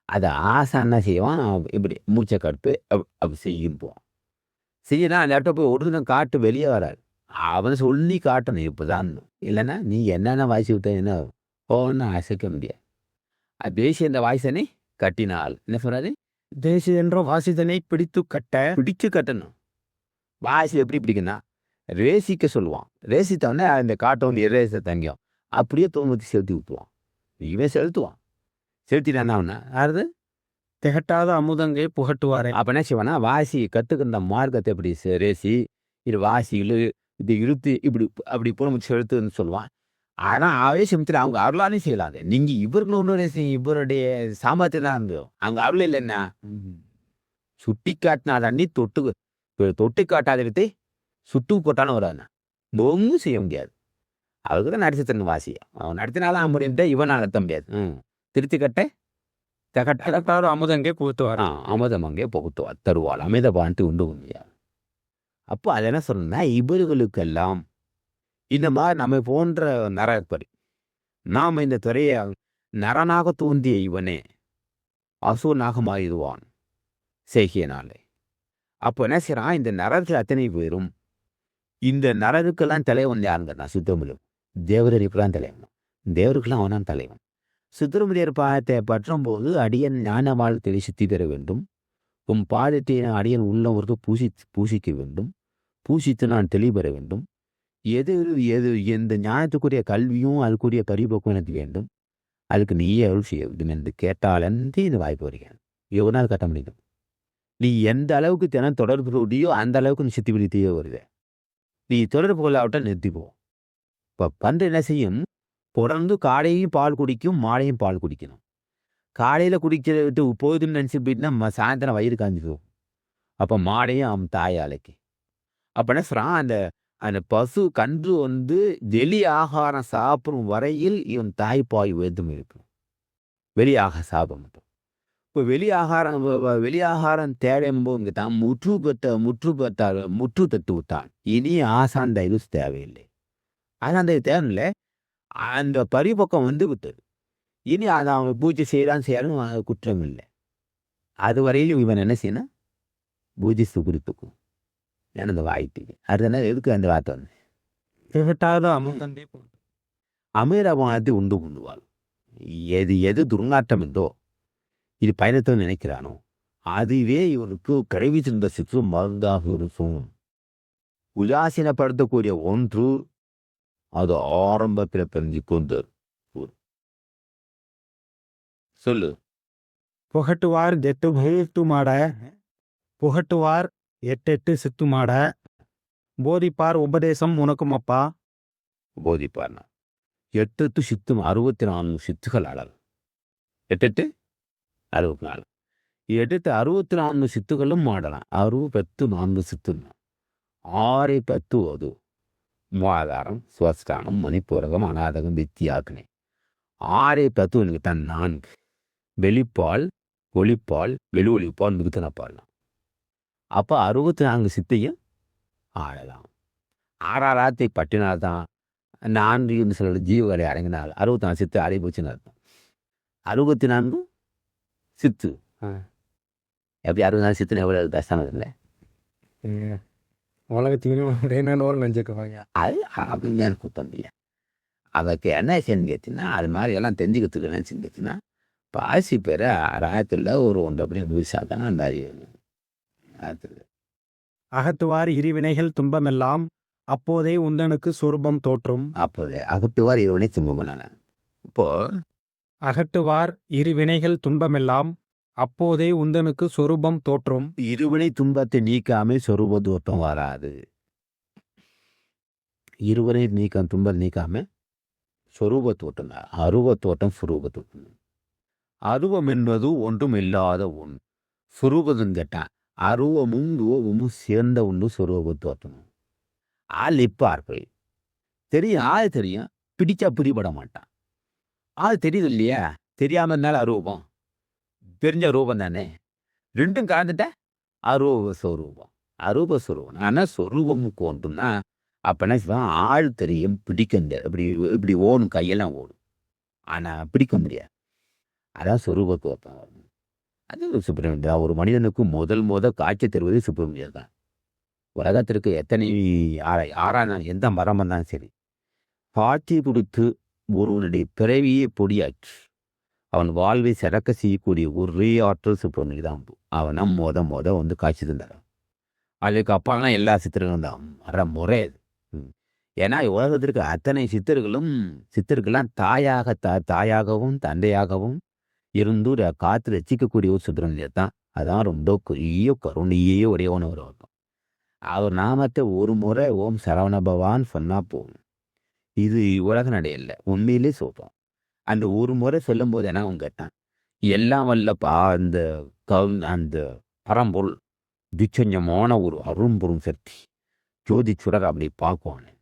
அதை ஆசை என்ன செய்வான், இப்படி மூச்சை கட்டு அப்படி செய்யும் போவான். செய்யனா அந்த இடத்த போய் ஒரு தினம் காட்டு வெளியே வராது. அவன் சொல்லி காட்டணும் இப்போதான். இல்லைன்னா நீ என்னென்ன வாசி விட்ட என்ன ஒன்று அசைக்க முடியாது. அது பேசி அந்த வாய்ஸனை கட்டினால் என்ன சொல்றாரு? தேசி என்ற வாசிதனை பிடித்து கட்டணும். வாசி எப்படி பிடிக்கணும்? ரேசிக்க சொல்லுவான். ரேசித்தவொடனே அந்த காட்டை எரேச தங்கியும் அப்படியே தோமத்தி செலுத்தி விட்டுவான். இவன் செலுத்துவான். செலுத்திட்டான்னா யாருது? திகட்டாத அமுதங்கே புகட்டுவாரே. அப்போ என்ன செய்வானா வாசி கற்றுக்கிற மார்க்கத்தை எப்படி ரேசி இது வாசிகள் இது இழுத்து இப்படி அப்படி புறமுச்சு செலுத்துன்னு சொல்லுவான். ஆனால் ஆவேசத்தில் அவங்க அருளாலையும் செய்யலாம். நீங்கள் இவர்கள் ஒன்று இவருடைய சாமர்த்தியம் தான் இருந்தோம். அவங்க அருள் இல்லைன்னா சுட்டி காட்டினாதாண்டி தொட்டு காட்டாத சுட்டு போட்டாலும் வராதுண்ணா ஒன்றும் செய்ய முடியாது. அவருக்கு தான் நடிச்சு தரணும் வாசி. அவன் நடத்தினாலும் அமுடின்ட்டு இவன் நடத்த முடியாது. திருத்தி கட்ட திகட்டாத அமுதங்கே புகுத்துவார். அமுதம் அங்கே புகுத்துவார் தருவாள். அமித பான்ட்டு உண்டு முடியாது. அப்போ அதை என்ன சொல்லணும்னா இவர்களுக்கெல்லாம் இந்த மாதிரி நம்ம போன்ற நரப்பரி நாம் இந்த துறையை நரனாக தோன்றிய இவனே அசூனாக மாறிடுவான் செய்கியனாலே. அப்போ என்ன செய்யறான்? இந்த நரர்கள் அத்தனை பேரும் இந்த நரருக்கெல்லாம் தலைவன் யாருங்கன்னா சுத்தமில்லும் தேவதறிப்புலாம் தலைவன். தேவருக்கெல்லாம் அவனான் தலைவன். சுப்பிரமணியர் பாதத்தை பற்றும் போது அடியன் ஞான வாழ்க்கையை சித்தி பெற வேண்டும். உம் பாதத்தை அடியன் உள்ளவருக்கு பூசிக்க வேண்டும். பூசித்து நான் தெளிவு பெற வேண்டும். எது எது எந்த ஞானத்துக்குரிய கல்வியும் அதுக்குரிய பரிபோக்கும் எனக்கு வேண்டும். அதுக்கு நீயே அருள் செய்ய வேண்டும் என்று கேட்டாலன்றி இந்த வாய்ப்பு வருகிறேன். எவனால் கட்ட முடியும். நீ எந்த அளவுக்கு தினம் தொடர்பு கொடியோ அந்த அளவுக்கு நீ சித்தி பிடித்தையோ வருது. நீ தொடர்பு கொள்ளாவிட்டால் நிறுத்திப்போ. இப்போ பந்து என்ன செய்யும், தொடர்ந்து காலையும் பால் குடிக்கும், மாலையும் பால் குடிக்கணும். காலையில் குடிக்கிறது போதுன்னு நினச்சி போயிட்டுனா சாயந்தரம் வயிறு காஞ்சி போகும். அப்போ மாடையும் அவன் தாயாலைக்கு அப்போனா சொல்கிறான், அந்த அந்த பசு கன்று வந்து வெளி ஆகாரம் சாப்பிடும் வரையில் இவன் தாய்ப்பாய் வேதம் இருக்கும். வெளியாக சாப்பிட மட்டும். இப்போ வெளி ஆகாரம் தேடும்போது தான் முற்று தட்டு விட்டான். இனி ஆசான் தயவு தேவையில்லை. ஆசான் தயவு தேவையில்லை. அந்த பரிபக்கம் வந்து விட்டது. இனி அதை அவன் பூஜை செய்யறான்னு குற்றம் இல்லை. அது வரையிலும் இவன் என்ன செய்யணும், பூஜை சுகுரித்துக்கும் அந்த வாய்ப்பு. அதுதான் எதுக்கு அந்த வார்த்தை வந்து அமீரவாதி உண்டு கொண்டுவாள். எது துர்நாட்டம் என்றோ இது பயணத்தை நினைக்கிறானோ அதுவே இவனுக்கு கருவி சிந்த சிற்று மருந்தாக இருக்கும். உதாசீனப்படுத்தக்கூடிய ஒன்று அது ஆரம்பத்தில் தெரிஞ்சு கொண்டு சொல்லு. புகட்டுவார் புகட்டுவார் 8 சித்துமாட போதிப்பார் உபதேசம் உனக்கும் அப்பா. போதிப்பார்னா 8 சித்தும் 64 சித்துகள் அளவு. 8 64 64 சித்துகளும் ஆடலாம். 64 சித்துன்னா 6 10 அது மூலாதாரம், சுவஸ்தானம், மணிப்பூரகம், அநாதகம், வித்தியாக்னே. 6 10 எனக்கு தான் 4 வெளிப்பால், ஒளிப்பால், வெளி ஒளிப்பால், மிகுத்தனப்பால். அப்போ 64 சித்தையும் ஆடலாம். 6 பட்டினால்தான் 4 சில ஜீவகளை அடங்கினால் 64 சித்து அடை போச்சுன்னு அர்த்தம். 64 சித்து எப்படி 64 சித்துன்னு எவ்வளோ கஷ்டம் இல்லை. உலகத்தையும் அது அப்படின்னு எனக்கு தம்பியா. அதுக்கு என்ன செய்யணும்னு கேட்டீங்கன்னா, அது மாதிரி எல்லாம் தெரிஞ்சுக்கிறதுக்கு என்ன செய்யணும் கேட்டீங்கன்னா, பாசி பேர ராயத்தில் ஒரு ஒன்று அப்படின்னு விசாதான் அந்த அகத்துவார் இருவினைகள் துன்பமெல்லாம் அப்போதே உந்தனுக்கு சொரூபம் தோற்றும். அப்போதே அகத்துவார் இருவினை துன்பம். இப்போ அகட்டுவார் இருவினைகள் துன்பமெல்லாம் அப்போதே உந்தனுக்கு சொரூபம் தோற்றும். இருவினை துன்பத்தை நீக்காம சொரூப தோற்றம் வராது. இருவரை துன்பம் நீக்காம சொரூப தோட்டம், அருவ தோட்டம், சுரூப தோட்டம். அருவம் என்பது ஒன்றும் இல்லாத ஒன்று. சுரூபதுன்னு கேட்டான் அருவமும் ரூபமும் சேர்ந்த ஒன்று சொரூப தோட்டம். ஆள் இப்பார்கள் தெரியும், ஆள் தெரியும், பிடிச்சா பிடிபட மாட்டான். ஆள் தெரியுது இல்லையா, தெரியாம இருந்தாலும் அரூபம், தெரிஞ்ச ரூபம் தானே. ரெண்டும் கலந்துட்ட அரூப சொரூபம். அரூப சொரூபம் ஆனால் சொரூபமுக்கு ஒன்றுன்னா அப்போனா ஆள் தெரியும், பிடிக்க முடியாது. இப்படி ஓடும், கையெல்லாம் ஓடும், ஆனால் பிடிக்க முடியாது. அதான் சொரூப தோற்றம். அது சுப்பிரமணியன். ஒரு மனிதனுக்கு முதல் காட்சி தருவது சுப்பிரமணியர் தான். உலகத்திற்கு எத்தனை எந்த மரம் வந்தாலும் சரி, காட்சி கொடுத்து ஒருவனுடைய பிறவியை பொடியாற்று அவன் வாழ்வை சிறக்க செய்யக்கூடிய ஒரே ஆற்றல் சுப்பிரமணியன் தான். அவனா மொத வந்து காட்சி தந்தாரான். அதுக்கு அப்பாலாம் எல்லா சித்தர்களும் தான் வர முறை அது. ஏன்னா உலகத்திற்கு அத்தனை சித்தர்கள்லாம் தாயாகவும் தந்தையாகவும் இருந்து காத்து ரசிக்கக்கூடிய ஒரு சுப்பிரமணியர் தான். அதான் ரொம்ப பெரிய கருணையே உடையவன ஒரு வர்க்கம். அவர் நாமத்தை ஒரு முறை ஓம் சரவண பவான் சொன்னா போகும். இது உலக நடையில்லை, உண்மையிலே சொல்றோம். அந்த ஒரு முறை சொல்லும் போது என்ன அவங்க கேட்டான், எல்லாம் வல்லப்பா அந்த பரம்பொருள் திச்சஞ்சமான ஒரு அரும்பொருள் சக்தி ஜோதி சுடர் அப்படி பார்க்குவானு.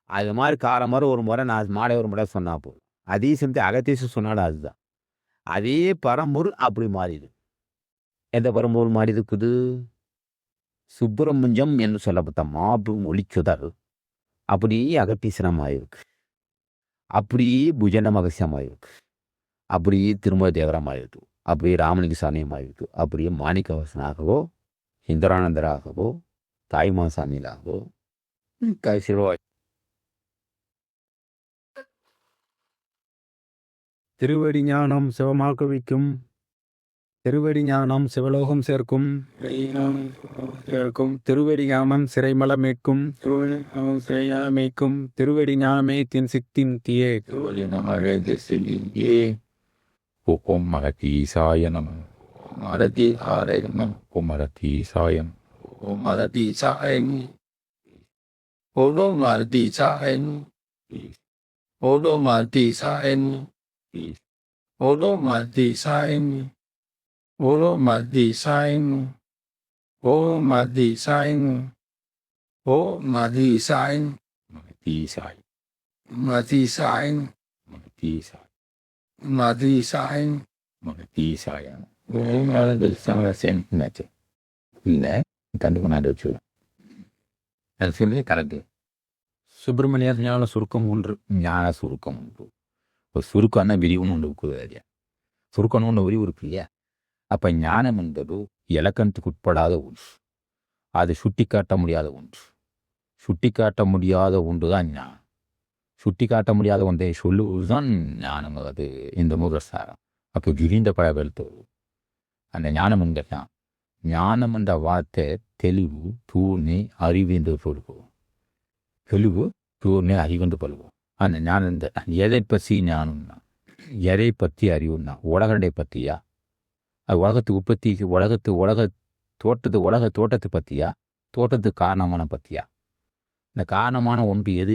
அது மாதிரி காலமாக ஒரு முறை நான் மாலை ஒரு முறை சொன்னா போதும். அதே செஞ்சு அகத்தீசு சொன்னாலும் அதுதான். அதே பரம்பொருள் அப்படி மாறிடு. எந்த பரம்பொருள் மாறி இருக்குது? சுப்பிரமணியம் என்று சொல்லப்பட்ட மாபெரும் ஒளிச்சுடர் அப்படியே அகத்தீசனமாயிருக்கு, அப்படியே புஜன மகசியமாயிருக்கு, அப்படியே திருமல தேவரமாயிருக்கு, அப்படியே ராமலிங்க சாமியமாயிருக்கு, அப்படியே மாணிக்கவாசனாகவோ இந்திரானந்தராகவோ தாய்மாசாமியிலாகவோ கசிரோ திருவடி ஞானம் சிவமாக்கு வைக்கும். திருவடி ஞானம் சிவலோகம் சேர்க்கும். கேட்கும் திருவடி ஞானம் சிறைமல மீட்கும். செய்யா மீட்கும் திருவடி ஞானமே தின் சித்தின் தீயே. ஓம் மகதீசாய நம. மரதீசாய நம. ஓம் மகதீசாய நம. ஓம் மரதீசாய நம. ஓம் மரதீசாய நம. ஓம் மரதீசாய நம. ஓம் மரதீசாய நம. ஓம் மரதீசாய நம. ஓம் மரதீசாய நம. ஓம் மரதீசாய நம. மகதீசாய மரதீசாய நம. மகதீசாய மரதீசாய நம. மகதீசாய நம. ஓம் மரதீசாய என்னாச்சு இல்லை கண்டு கொண்டாந்து வச்சு அது சொல்லி கரெக்டு. சுப்பிரமணியர் ஞான சுருக்கம் 1. ஞான சுருக்கம் உண்டு. இப்போ சுருக்கம்னா விரிவுன்னு ஒன்று இருக்குது. சுருக்கம்னு ஒன்று விரிவு இருக்கு இல்லையா? அப்போ ஞானம் என்பது இலக்கணத்துக்கு உட்படாத ஒன்று. அது சுட்டி காட்ட முடியாத ஒன்று. சுட்டி காட்ட முடியாத ஒன்று தான் ஞானம். சுட்டி காட்ட முடியாத ஒன்றை சொல்லுவது தான் ஞானம். அது இந்த முகசாரம். அப்போ விரிந்த பழவெழுத்து அந்த ஞானம் என்கிறா. ஞானம் என்ற வார்த்தை தெளிவு தூய்மை அறிவு என்று சொல்லுவோம். தெளிவு தூய்மை அறிவு என்று சொல்லுவோம். அந்த ஞானம் இந்த எதை பற்றி ஞானம்னா எதை பற்றி அறிவுன்னா உலகத்தை பற்றியா? அது உலகத்துக்கு உற்பத்தி உலக தோட்டத்தை பற்றியா? தோட்டத்துக்கு காரணமான பற்றியா? இந்த காரணமான ஒன்று எது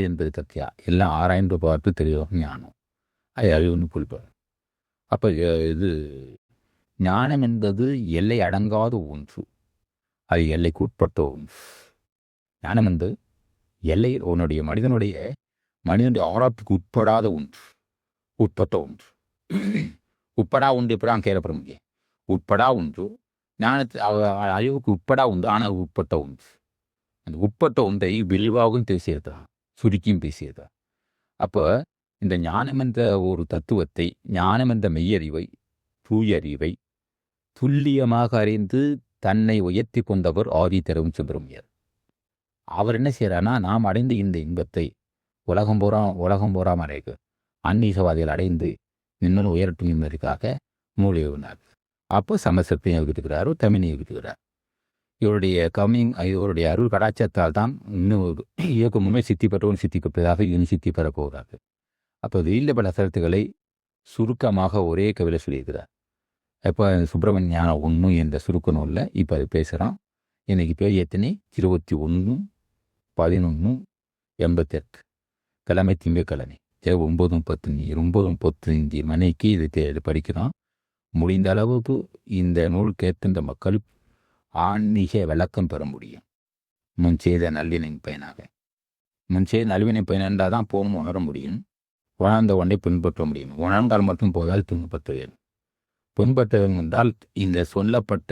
என்பது பற்றியா? எல்லாம் ஆராய்ந்து பார்த்து தெரியும் ஞானம். அது அறிவுன்னு புரிப்பார். அப்போ இது ஞானம் என்பது எல்லை அடங்காத ஒன்று. அது எல்லைக்கு உட்பட்ட ஒன்று. ஞானம் என்பது எல்லை மனிதனுடைய ஆராய்ச்சிக்கு உட்படாத ஒன்று. உட்பட்ட ஒன்று. உட்படா ஒன்று எப்படான் கேட்கப்பட முடியும். உட்படா ஒன்று ஞானத்து அறிவுக்கு உட்படா உண்டு. ஆனால் உட்பட்ட ஒன்று. அந்த உட்பட்ட ஒன்றை விரிவாகவும் பேசியதா சுருக்கியும் பேசியதா. அப்போ இந்த ஞானம் என்ற ஒரு தத்துவத்தை, ஞானம் என்ற மெய்யறிவை, தூயறிவை துல்லியமாக அறிந்து தன்னை உயர்த்தி கொண்டவர் ஆதி தரும் சுப்பிரமணியர். அவர் என்ன செய்கிறார்னா, நாம் அடைந்த இந்த இன்பத்தை உலகம் போரா மறைக்கு அந்நீசவாதிகள் அடைந்து இன்னொன்று உயரட்டும் என்பதற்காக மூளை உணார். அப்போ சமசத்தையும் எழுதிட்டுக்கிறார், தமிழையும் எழுதிட்டுக்கிறார். இவருடைய அருள் கடாச்சத்தால் தான் இன்னும் இயக்கமுமே சித்தி பெற்றவன் சித்தி பெற்றதாக இன்னும் சித்தி பெற போகிறாரு. அப்போது இல்ல பல கருத்துக்களை சுருக்கமாக ஒரே கவிதை சொல்லியிருக்கிறார். இப்போ சுப்பிரமணிய ஞானம் 1 என்ற சுருக்க நூலில் இப்போ அது பேசுகிறான். இன்னைக்கு பேர் எத்தனை? 21/11/88 கிழமை திங்கக்கிழமை 9:35 மணிக்கு இது படிக்கிறோம். முடிந்த அளவுக்கு இந்த நூல் கேட்கின்ற மக்கள் ஆன்மீக விளக்கம் பெற முடியும். முன் செய்த நல்லினின் பயனாக. முன் செய்த நல்வினை பயனாக தான் போகும் உணர முடியும். உணர்ந்த ஒன்றை பின்பற்ற முடியும். உணர்ந்தால் மட்டும் போதால் பின்பற்ற வேண்டும். பின்பற்ற வேண்டும் என்றால் இந்த சொல்லப்பட்ட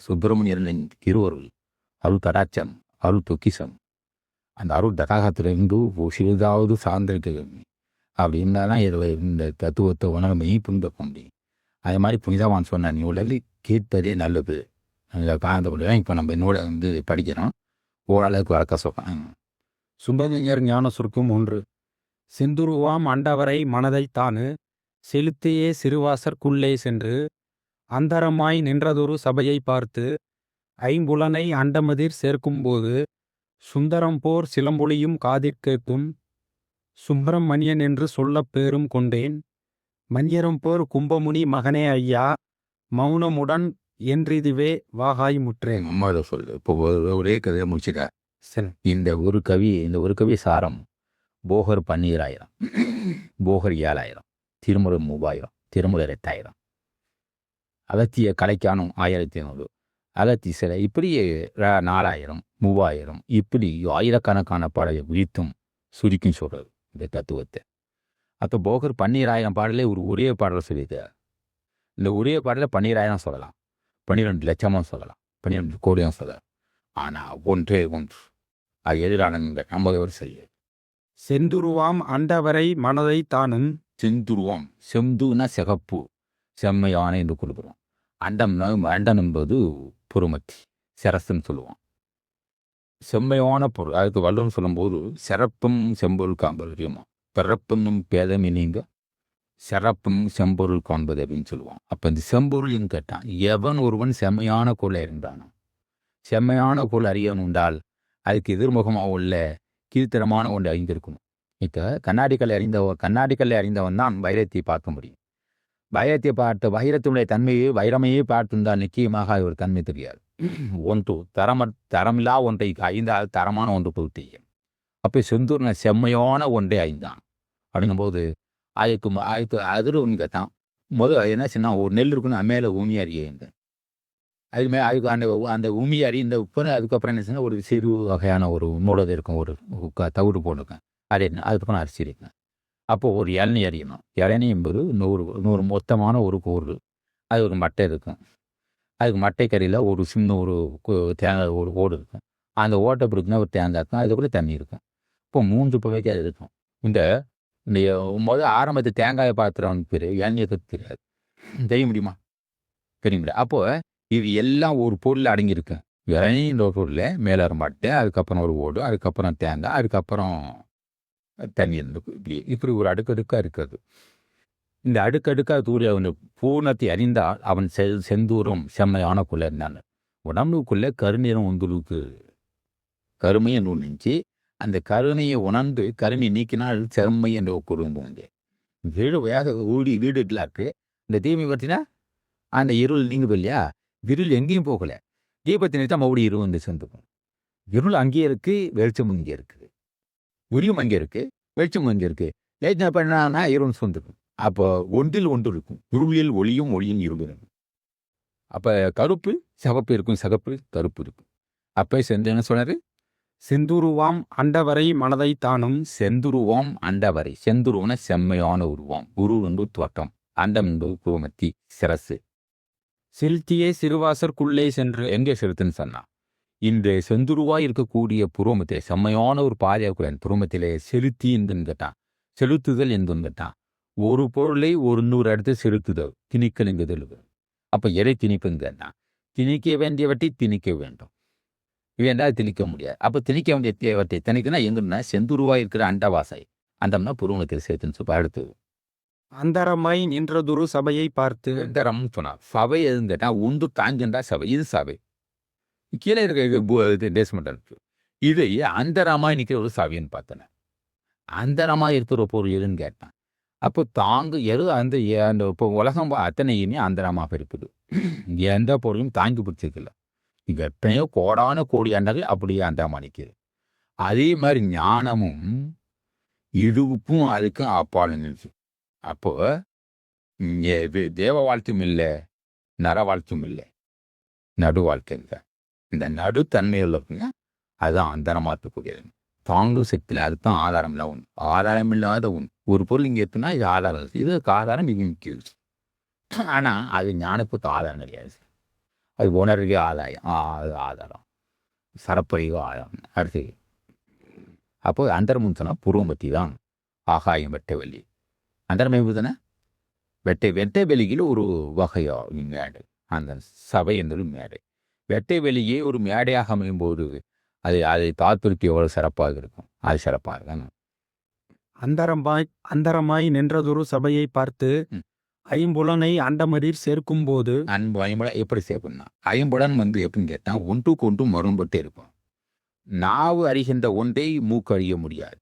சுப்பிரமணியரின் திருவருள், அருள் கடாச்சம், அருள் தொக்கிசம், அந்த அருள் தடாகத்திலிருந்து சிறிதாவது சார்ந்திருக்க வேண்டும். அப்படி இருந்தால் தான் இந்த தத்துவத்தை உணர்மையை பின்பற்ற முடியும். அதே மாதிரி புனிதவான் சொன்ன நூலில் கேட்பதே நல்லது. காரணப்பட்டு இப்போ நம்ம நூலை படிக்கிறோம். ஓரளவுக்கு வழக்க சொல்கிறேன். சுப்பிரமணியர் ஞான சுருக்கம் 1. செந்துருவாம் அண்டவரை மனதைத்தானு செலுத்தியே சிறுவாசற்குள்ளே சென்று அந்தரமாய் நின்றதொரு சபையை பார்த்து ஐம்புலனை அண்டமதிர் சேர்க்கும்போது சுந்தரம் போர் சிலம்பொலியும் காதிற்கேட்கும் சுப்பிரமணியன் என்று சொல்லப் பேரும் கொண்டேன். மன்யரம் போர் கும்பமுனி மகனே ஐயா மௌனமுடன் என்றிதுவே வாகாய் முற்றேன். அம்மா இதை சொல்லு. இப்போ ஒரே கதையை முடிச்சுக்க. இந்த ஒரு கவி சாரம் போகர் 12,000, போகர் 7,000, திருமுறை 3000, திருமுறை 8,000, அகத்திய கலைக்கானும் 1500, அகத்தி சிலை இப்படி 4,000, 3,000 இப்படி ஆயிரக்கணக்கான பாடலை விழித்தும் சுருக்கும் சொல்றது இந்த தத்துவத்தை. அப்போ போகர் 12,000 பாடலே ஒரே பாடலை சொல்லியிருக்கார். இந்த ஒரே பாடலை 12,000 சொல்லலாம், 12 லட்சமும் சொல்லலாம், 12 கோடியும் சொல்லலாம். ஆனால் ஒன்றே ஒன்று அது எதிரான 50 வருஷம் செய்ய. செந்துருவாம் அண்டவரை மனதை தானும். செந்துருவாம், செந்துனா சிகப்பு, செம்மையான என்று கொடுக்குறோம். அண்டம் என்பது பொறுமத்தி, சிரசுன்னு சொல்லுவோம். செம்மையான பொருள். அதுக்கு வல்லுன்னு சொல்லும்போது சிறப்பும் செம்பொருள் காம்பல் அறியுமா. பிறப்பும் பேதம் நீங்க சிறப்பும் செம்பொருள் காண்பது அப்படின்னு சொல்லுவான். அப்போ இந்த செம்பொருள்னு கேட்டான், எவன் ஒருவன் செம்மையான பொருளை அறிந்தானோ, செம்மையான பொருள் அறியணும் உண்டால் அதுக்கு எதிர்முகமாக உள்ள கீழ்த்தரமான ஒன்றை அறிந்திருக்கணும். இப்போ கண்ணாடிக்கல்லை அறிந்தவன் தான் வைரத்தை பார்க்க முடியும். வைரத்தை பார்த்து வைரத்தினுடைய தன்மையை வைரமையே பார்த்திருந்தால் நிச்சயமாக அது ஒரு தன்மை தெரியாது. ஒன்று தரமில்லா ஒன்றை ஐந்தால் தரமான ஒன்று பொருத்தி. அப்போ செந்தூர்ன செம்மையான ஒன்றை ஐந்தான் அப்படிங்கும்போது அதுக்கு அதில் ஒன்று கேட்டான். முதல் என்ன சொன்னா, ஒரு நெல் இருக்குன்னு மேலே ஊமி அறியங்க. அதுமே அதுக்கு அந்த ஊமி அறிந்த உப்பு. அதுக்கப்புறம் என்ன சொன்னால், ஒரு சிறு வகையான ஒரு மூலது இருக்கும், ஒரு தவிடு போட்டிருக்கேன். அது என்ன, அதுக்கப்புறம் அரிசி இருக்கேன். அப்போது ஒரு இளநீ அறியணும். இளநீ என்பது 100 மொத்தமான ஒரு பொருள். அது ஒரு மட்டை இருக்கும். அதுக்கு மட்டை கறியில் ஒரு சின்ன ஒரு தேங்காய் ஒரு ஓடு இருக்கும். அந்த ஓட்டை பிடிக்குன்னா ஒரு தேங்காய் இருக்கும். அதுக்குள்ளே தண்ணி இருக்கும். இப்போ 3 புகைக்கு அது இருக்கும். இந்த ஆரம்பத்து தேங்காயை பாத்திரம் பேர் இளநியை தெரியாது, செய்ய முடியுமா? தெரியுங்களா? அப்போது இது எல்லாம் ஒரு பொருள் அடங்கியிருக்கு. இளநின்ற ஒரு பொருள், மேலே மட்டை, அதுக்கப்புறம் ஒரு ஓடு, அதுக்கப்புறம் தேங்காய், அதுக்கப்புறம் தண்ணி இருந்துக்கு. இப்படி ஒரு அடுக்கடுக்காக இருக்கிறது. இந்த அடுக்கடுக்காக தூரி அவன் பூர்ணத்தை அறிந்தால் அவன் செந்தூரம் செம்மையான குள்ள இருந்தான். உடம்புக்குள்ளே கருநீரம் உங்களுக்கு கருமை என்று நினச்சி அந்த கருணையை உணர்ந்து கருணை நீக்கினால் செம்மை என்ற குடும்பம் வந்து வீடு வேக ஊடி வீடுலாம் இருக்கு. இந்த தீமை பார்த்தீங்கன்னா அந்த இருள் நீங்குது இல்லையா? இருள் எங்கேயும் போகலை. தீபத்தை நிறுத்தா மறுபடியும் இருள் வந்து சேர்ந்துக்கும். இருள் அங்கேயே இருக்கு, வெளிச்சம் இங்கே இருக்குது. உரியும் அங்கே இருக்கு, வெளிச்சம் அங்கே இருக்கு. லைட் பண்ணா இருள் சொந்துக்கும். அப்போ ஒன்றில் ஒன்று இருக்கும். இருளில் ஒளியும் ஒளியும் இருள் இருக்கும். அப்போ கருப்பு சிவப்பு இருக்கும், சிகப்பு கருப்பு இருக்கும். அப்போ என்ன சொன்னாரு? செந்துருவாம் அண்டவரை மனதை தானும். செந்துருவாம் அண்டவரை. செந்துருவன செம்மையான உருவம். குரு என்பது தோட்டம், அண்டம் என்பது குருமத்தி சிரசு. செலுத்தியே சிறுவாசற்குள்ளே சென்று. எங்கே செலுத்துன்னு சொன்னா, இந்த செந்துருவாய் இருக்கக்கூடிய புருவமத்திலே செம்மையான ஒரு பாதையாக புருவமத்திலே செலுத்தி என்று கேட்டான். செலுத்துதல் என்று கேட்டான். ஒரு பொருளை ஒரு 100 இடத்துல செலுத்துதல், திணிக்கலுங்குதல். அப்போ எதை திணிப்புங்கன்னா, திணிக்க வேண்டியவற்றை திணிக்க வேண்டும், வேண்டாம் திணிக்க முடியாது. அப்போ திணிக்க வேண்டிய தேவத்தை திணிக்கனா எங்கன்னா செந்துருவாய் இருக்கிற அண்டவாசை, அண்டம்னா புருவமத்தில் சேர்த்துன்னு சொல்லி அடுத்தது. அந்தரமாய் நின்றதுரு சபையை பார்த்து. அந்தரம் சொன்னா சபை எதுன்னு கேட்டால் ஒன்று தாங்கின்றா சபை, இது சபை. கீழே இருக்க டேஸ்மெண்ட் இதை அந்தரமாய் நிற்கிற ஒரு சபைன்னு பார்த்தேன். அந்தரமாக இருக்கிற பொருள் எதுன்னு கேட்டான். அப்போ தாங்கு எது அந்த இப்போ உலகம் அத்தனையுமே அந்தரமாக இருக்குது. எந்த பொருளும் தாங்கி பிடிச்சிருக்கல. இங்கே எத்தனையோ கோடான கோடி அண்டங்கள் அப்படியே அந்தரமாக நிற்கிது. அதே மாதிரி ஞானமும் இதுக்கும் அதுக்கும் அப்பால் நின்று. அப்போ தேவ வாழ்த்தும் இல்லை, நர வாழ்த்தும் இல்லை, நடு வாழ்க்கை இல்லை. இந்த நடுத்தன்மையில் இருக்குங்க, அதுதான் அந்தரமாக்கக்கூடியது. தாங்கு சக்தியில் அதுதான் ஆதாரம் இல்லை. ஒன்று ஆதாரம் இல்லாத ஒன்று. ஒரு பொருள் இங்கே இருக்குன்னா இது ஆதாரம், இதுக்கு ஆதாரம் மிக முக்கியம். ஆனால் அது ஞானப்புக்கு ஆதாரம் கிடையாது. அது உணர்வுக்கு ஆதாரம், சரப்பறிவு ஆதாரம். அடுத்து அப்போ அந்தரமும் சொன்னால் புருவமத்தி தான் ஆகாயம் வெட்ட வெளி. அந்தரமைப்பு தானே வெட்ட வெளியில் ஒரு வகையோ மேடை. அந்த சபை என்பது மேடை. வெட்டை வெளியே ஒரு மேடையாக அமையும்போது அதை தாத்பரிக்கு எவ்வளோ சிறப்பாக இருக்கும், அது சிறப்பாக இருக்கணும். அந்தரமாய் நின்றதொரு சபையை பார்த்து ஐம்புலனை அண்டமரில் சேர்க்கும் போது. ஐம்புலன் எப்படி சேர்க்கணும்னா, ஐம்புலன் எப்படின்னு கேட்டால் ஒன்றுக்கு ஒன்று முரண்பட்டு இருக்கும். நாவு அறிகின்ற ஒன்றை மூக்கு அறிய முடியாது,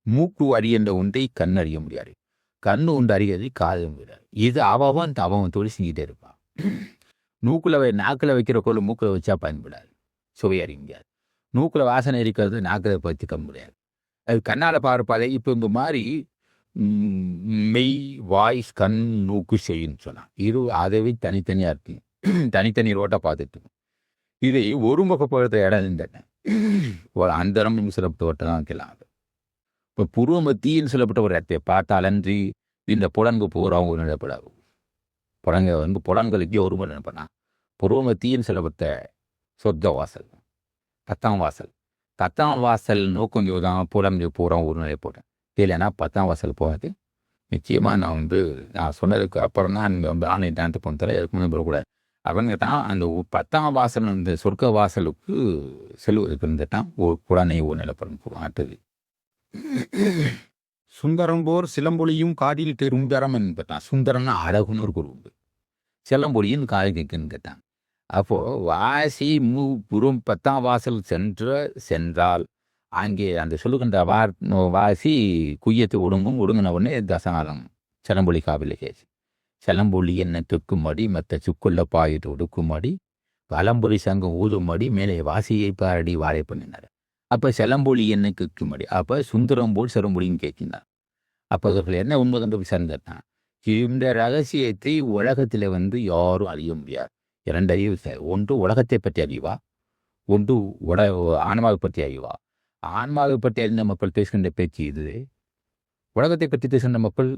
மூக்கு அறிகின்ற ஒன்றை கண் அறிய முடியாது, கண்ணு ஒன்று அறிகிறது காது முடியாது. இது அவன் தொழில் செஞ்சுட்டே இருப்பான். நாக்கில் வைக்கிற கோல் மூக்கில் வச்சா பயன்படாது, சுவை அறிய முடியாது. மூக்கில் வாசனை இருக்கிறது நாக்கில் பற்றிக்க முடியாது. அது கண்ணால் பார்ப்பாதே. இப்போ இந்த மாதிரி மெய் வாய்ஸ் கண் மூக்கு செய்யுன்னு சொன்னான். அதவே தனித்தனியாக இருக்கு, தனித்தனி ரோட்டை பார்த்துட்டு. இதை ஒருமுகப்படுத்த இடம் இருந்தேன். ஒரு அந்தரம் சிலப்பட்ட தான் வைக்கலாம். இப்போ புருவமத்தின்னு சொல்லப்பட்ட ஒரு இடத்தை பார்த்தாலன்றி இந்த புலன்கு பூராவும் ஒரு நிலப்படாது. புலன்களுக்கு ஒரு முறை நினைப்பனா புருவமத்தின்னு சொல்லப்பட்ட சொர்க்க வாசல், 10ஆம் வாசல். 10ஆம் வாசல் நோக்கம் தான் புலன்கு பூரா ஒரு நிலை போட்டேன். இல்லைன்னா 10ஆம் வாசல் போகாது. நிச்சயமாக நான் சொன்னதுக்கு அப்புறம் தான் ஆன்லைன் டான்ஸ் பண்ணுறேன். எதுக்கு முன்னே போகக்கூடாது அப்படின்னு தான். அந்த 10ஆம் வாசல் அந்த சொர்க்க வாசலுக்கு செல்வதற்கு இருந்துட்டான் ஒரு புலனை ஒரு நிலப்படம் அடுத்தது. சுந்தரம்போர் சிலம்பொலியும் காதில் தெரும். சுந்தரம் என்பதான். சுந்தரம்னா அழகுன்னு ஒரு பொருள் உண்டு. சிலம்பொலியின் காது கேட்குன்னு கேட்டாங்க. அப்போ வாசி புறம் 10ஆம் வாசல் சென்றால் அங்கே அந்த சொல்லுகின்ற வாசி குய்யத்தை ஒடுங்கின உடனே தசகாலம் சிலம்பொலி காவில கேச்சு. சிலம்பொலி என்ன தொக்கும்படி மற்ற சுக்குள்ள பாயிட்டு ஒடுக்கும்படி வலம்பொலி சங்கம் ஊதும்படி மேலே வாசியை பாடி வாழை பண்ணினார். அப்போ சிலம்பொலி என்ன கேட்கும்படி அப்போ சுந்தரம் போல் சிலம்பொலின்னு கேட்கினார். அப்போ அவர்கள் என்ன உண்மை கண்டு சேர்ந்தான். இந்த ரகசியத்தை உலகத்தில் யாரும் அறிய முடியாது. 2 அறிவு. ஒன்று உலகத்தை பற்றி அறிவா, ஒன்று ஆன்மாவை பற்றி அறிவா. ஆன்மாவை பற்றி அறிந்த மக்கள் பேசுகின்ற பேச்சு இது. உலகத்தை பற்றி பேசுகின்ற மக்கள்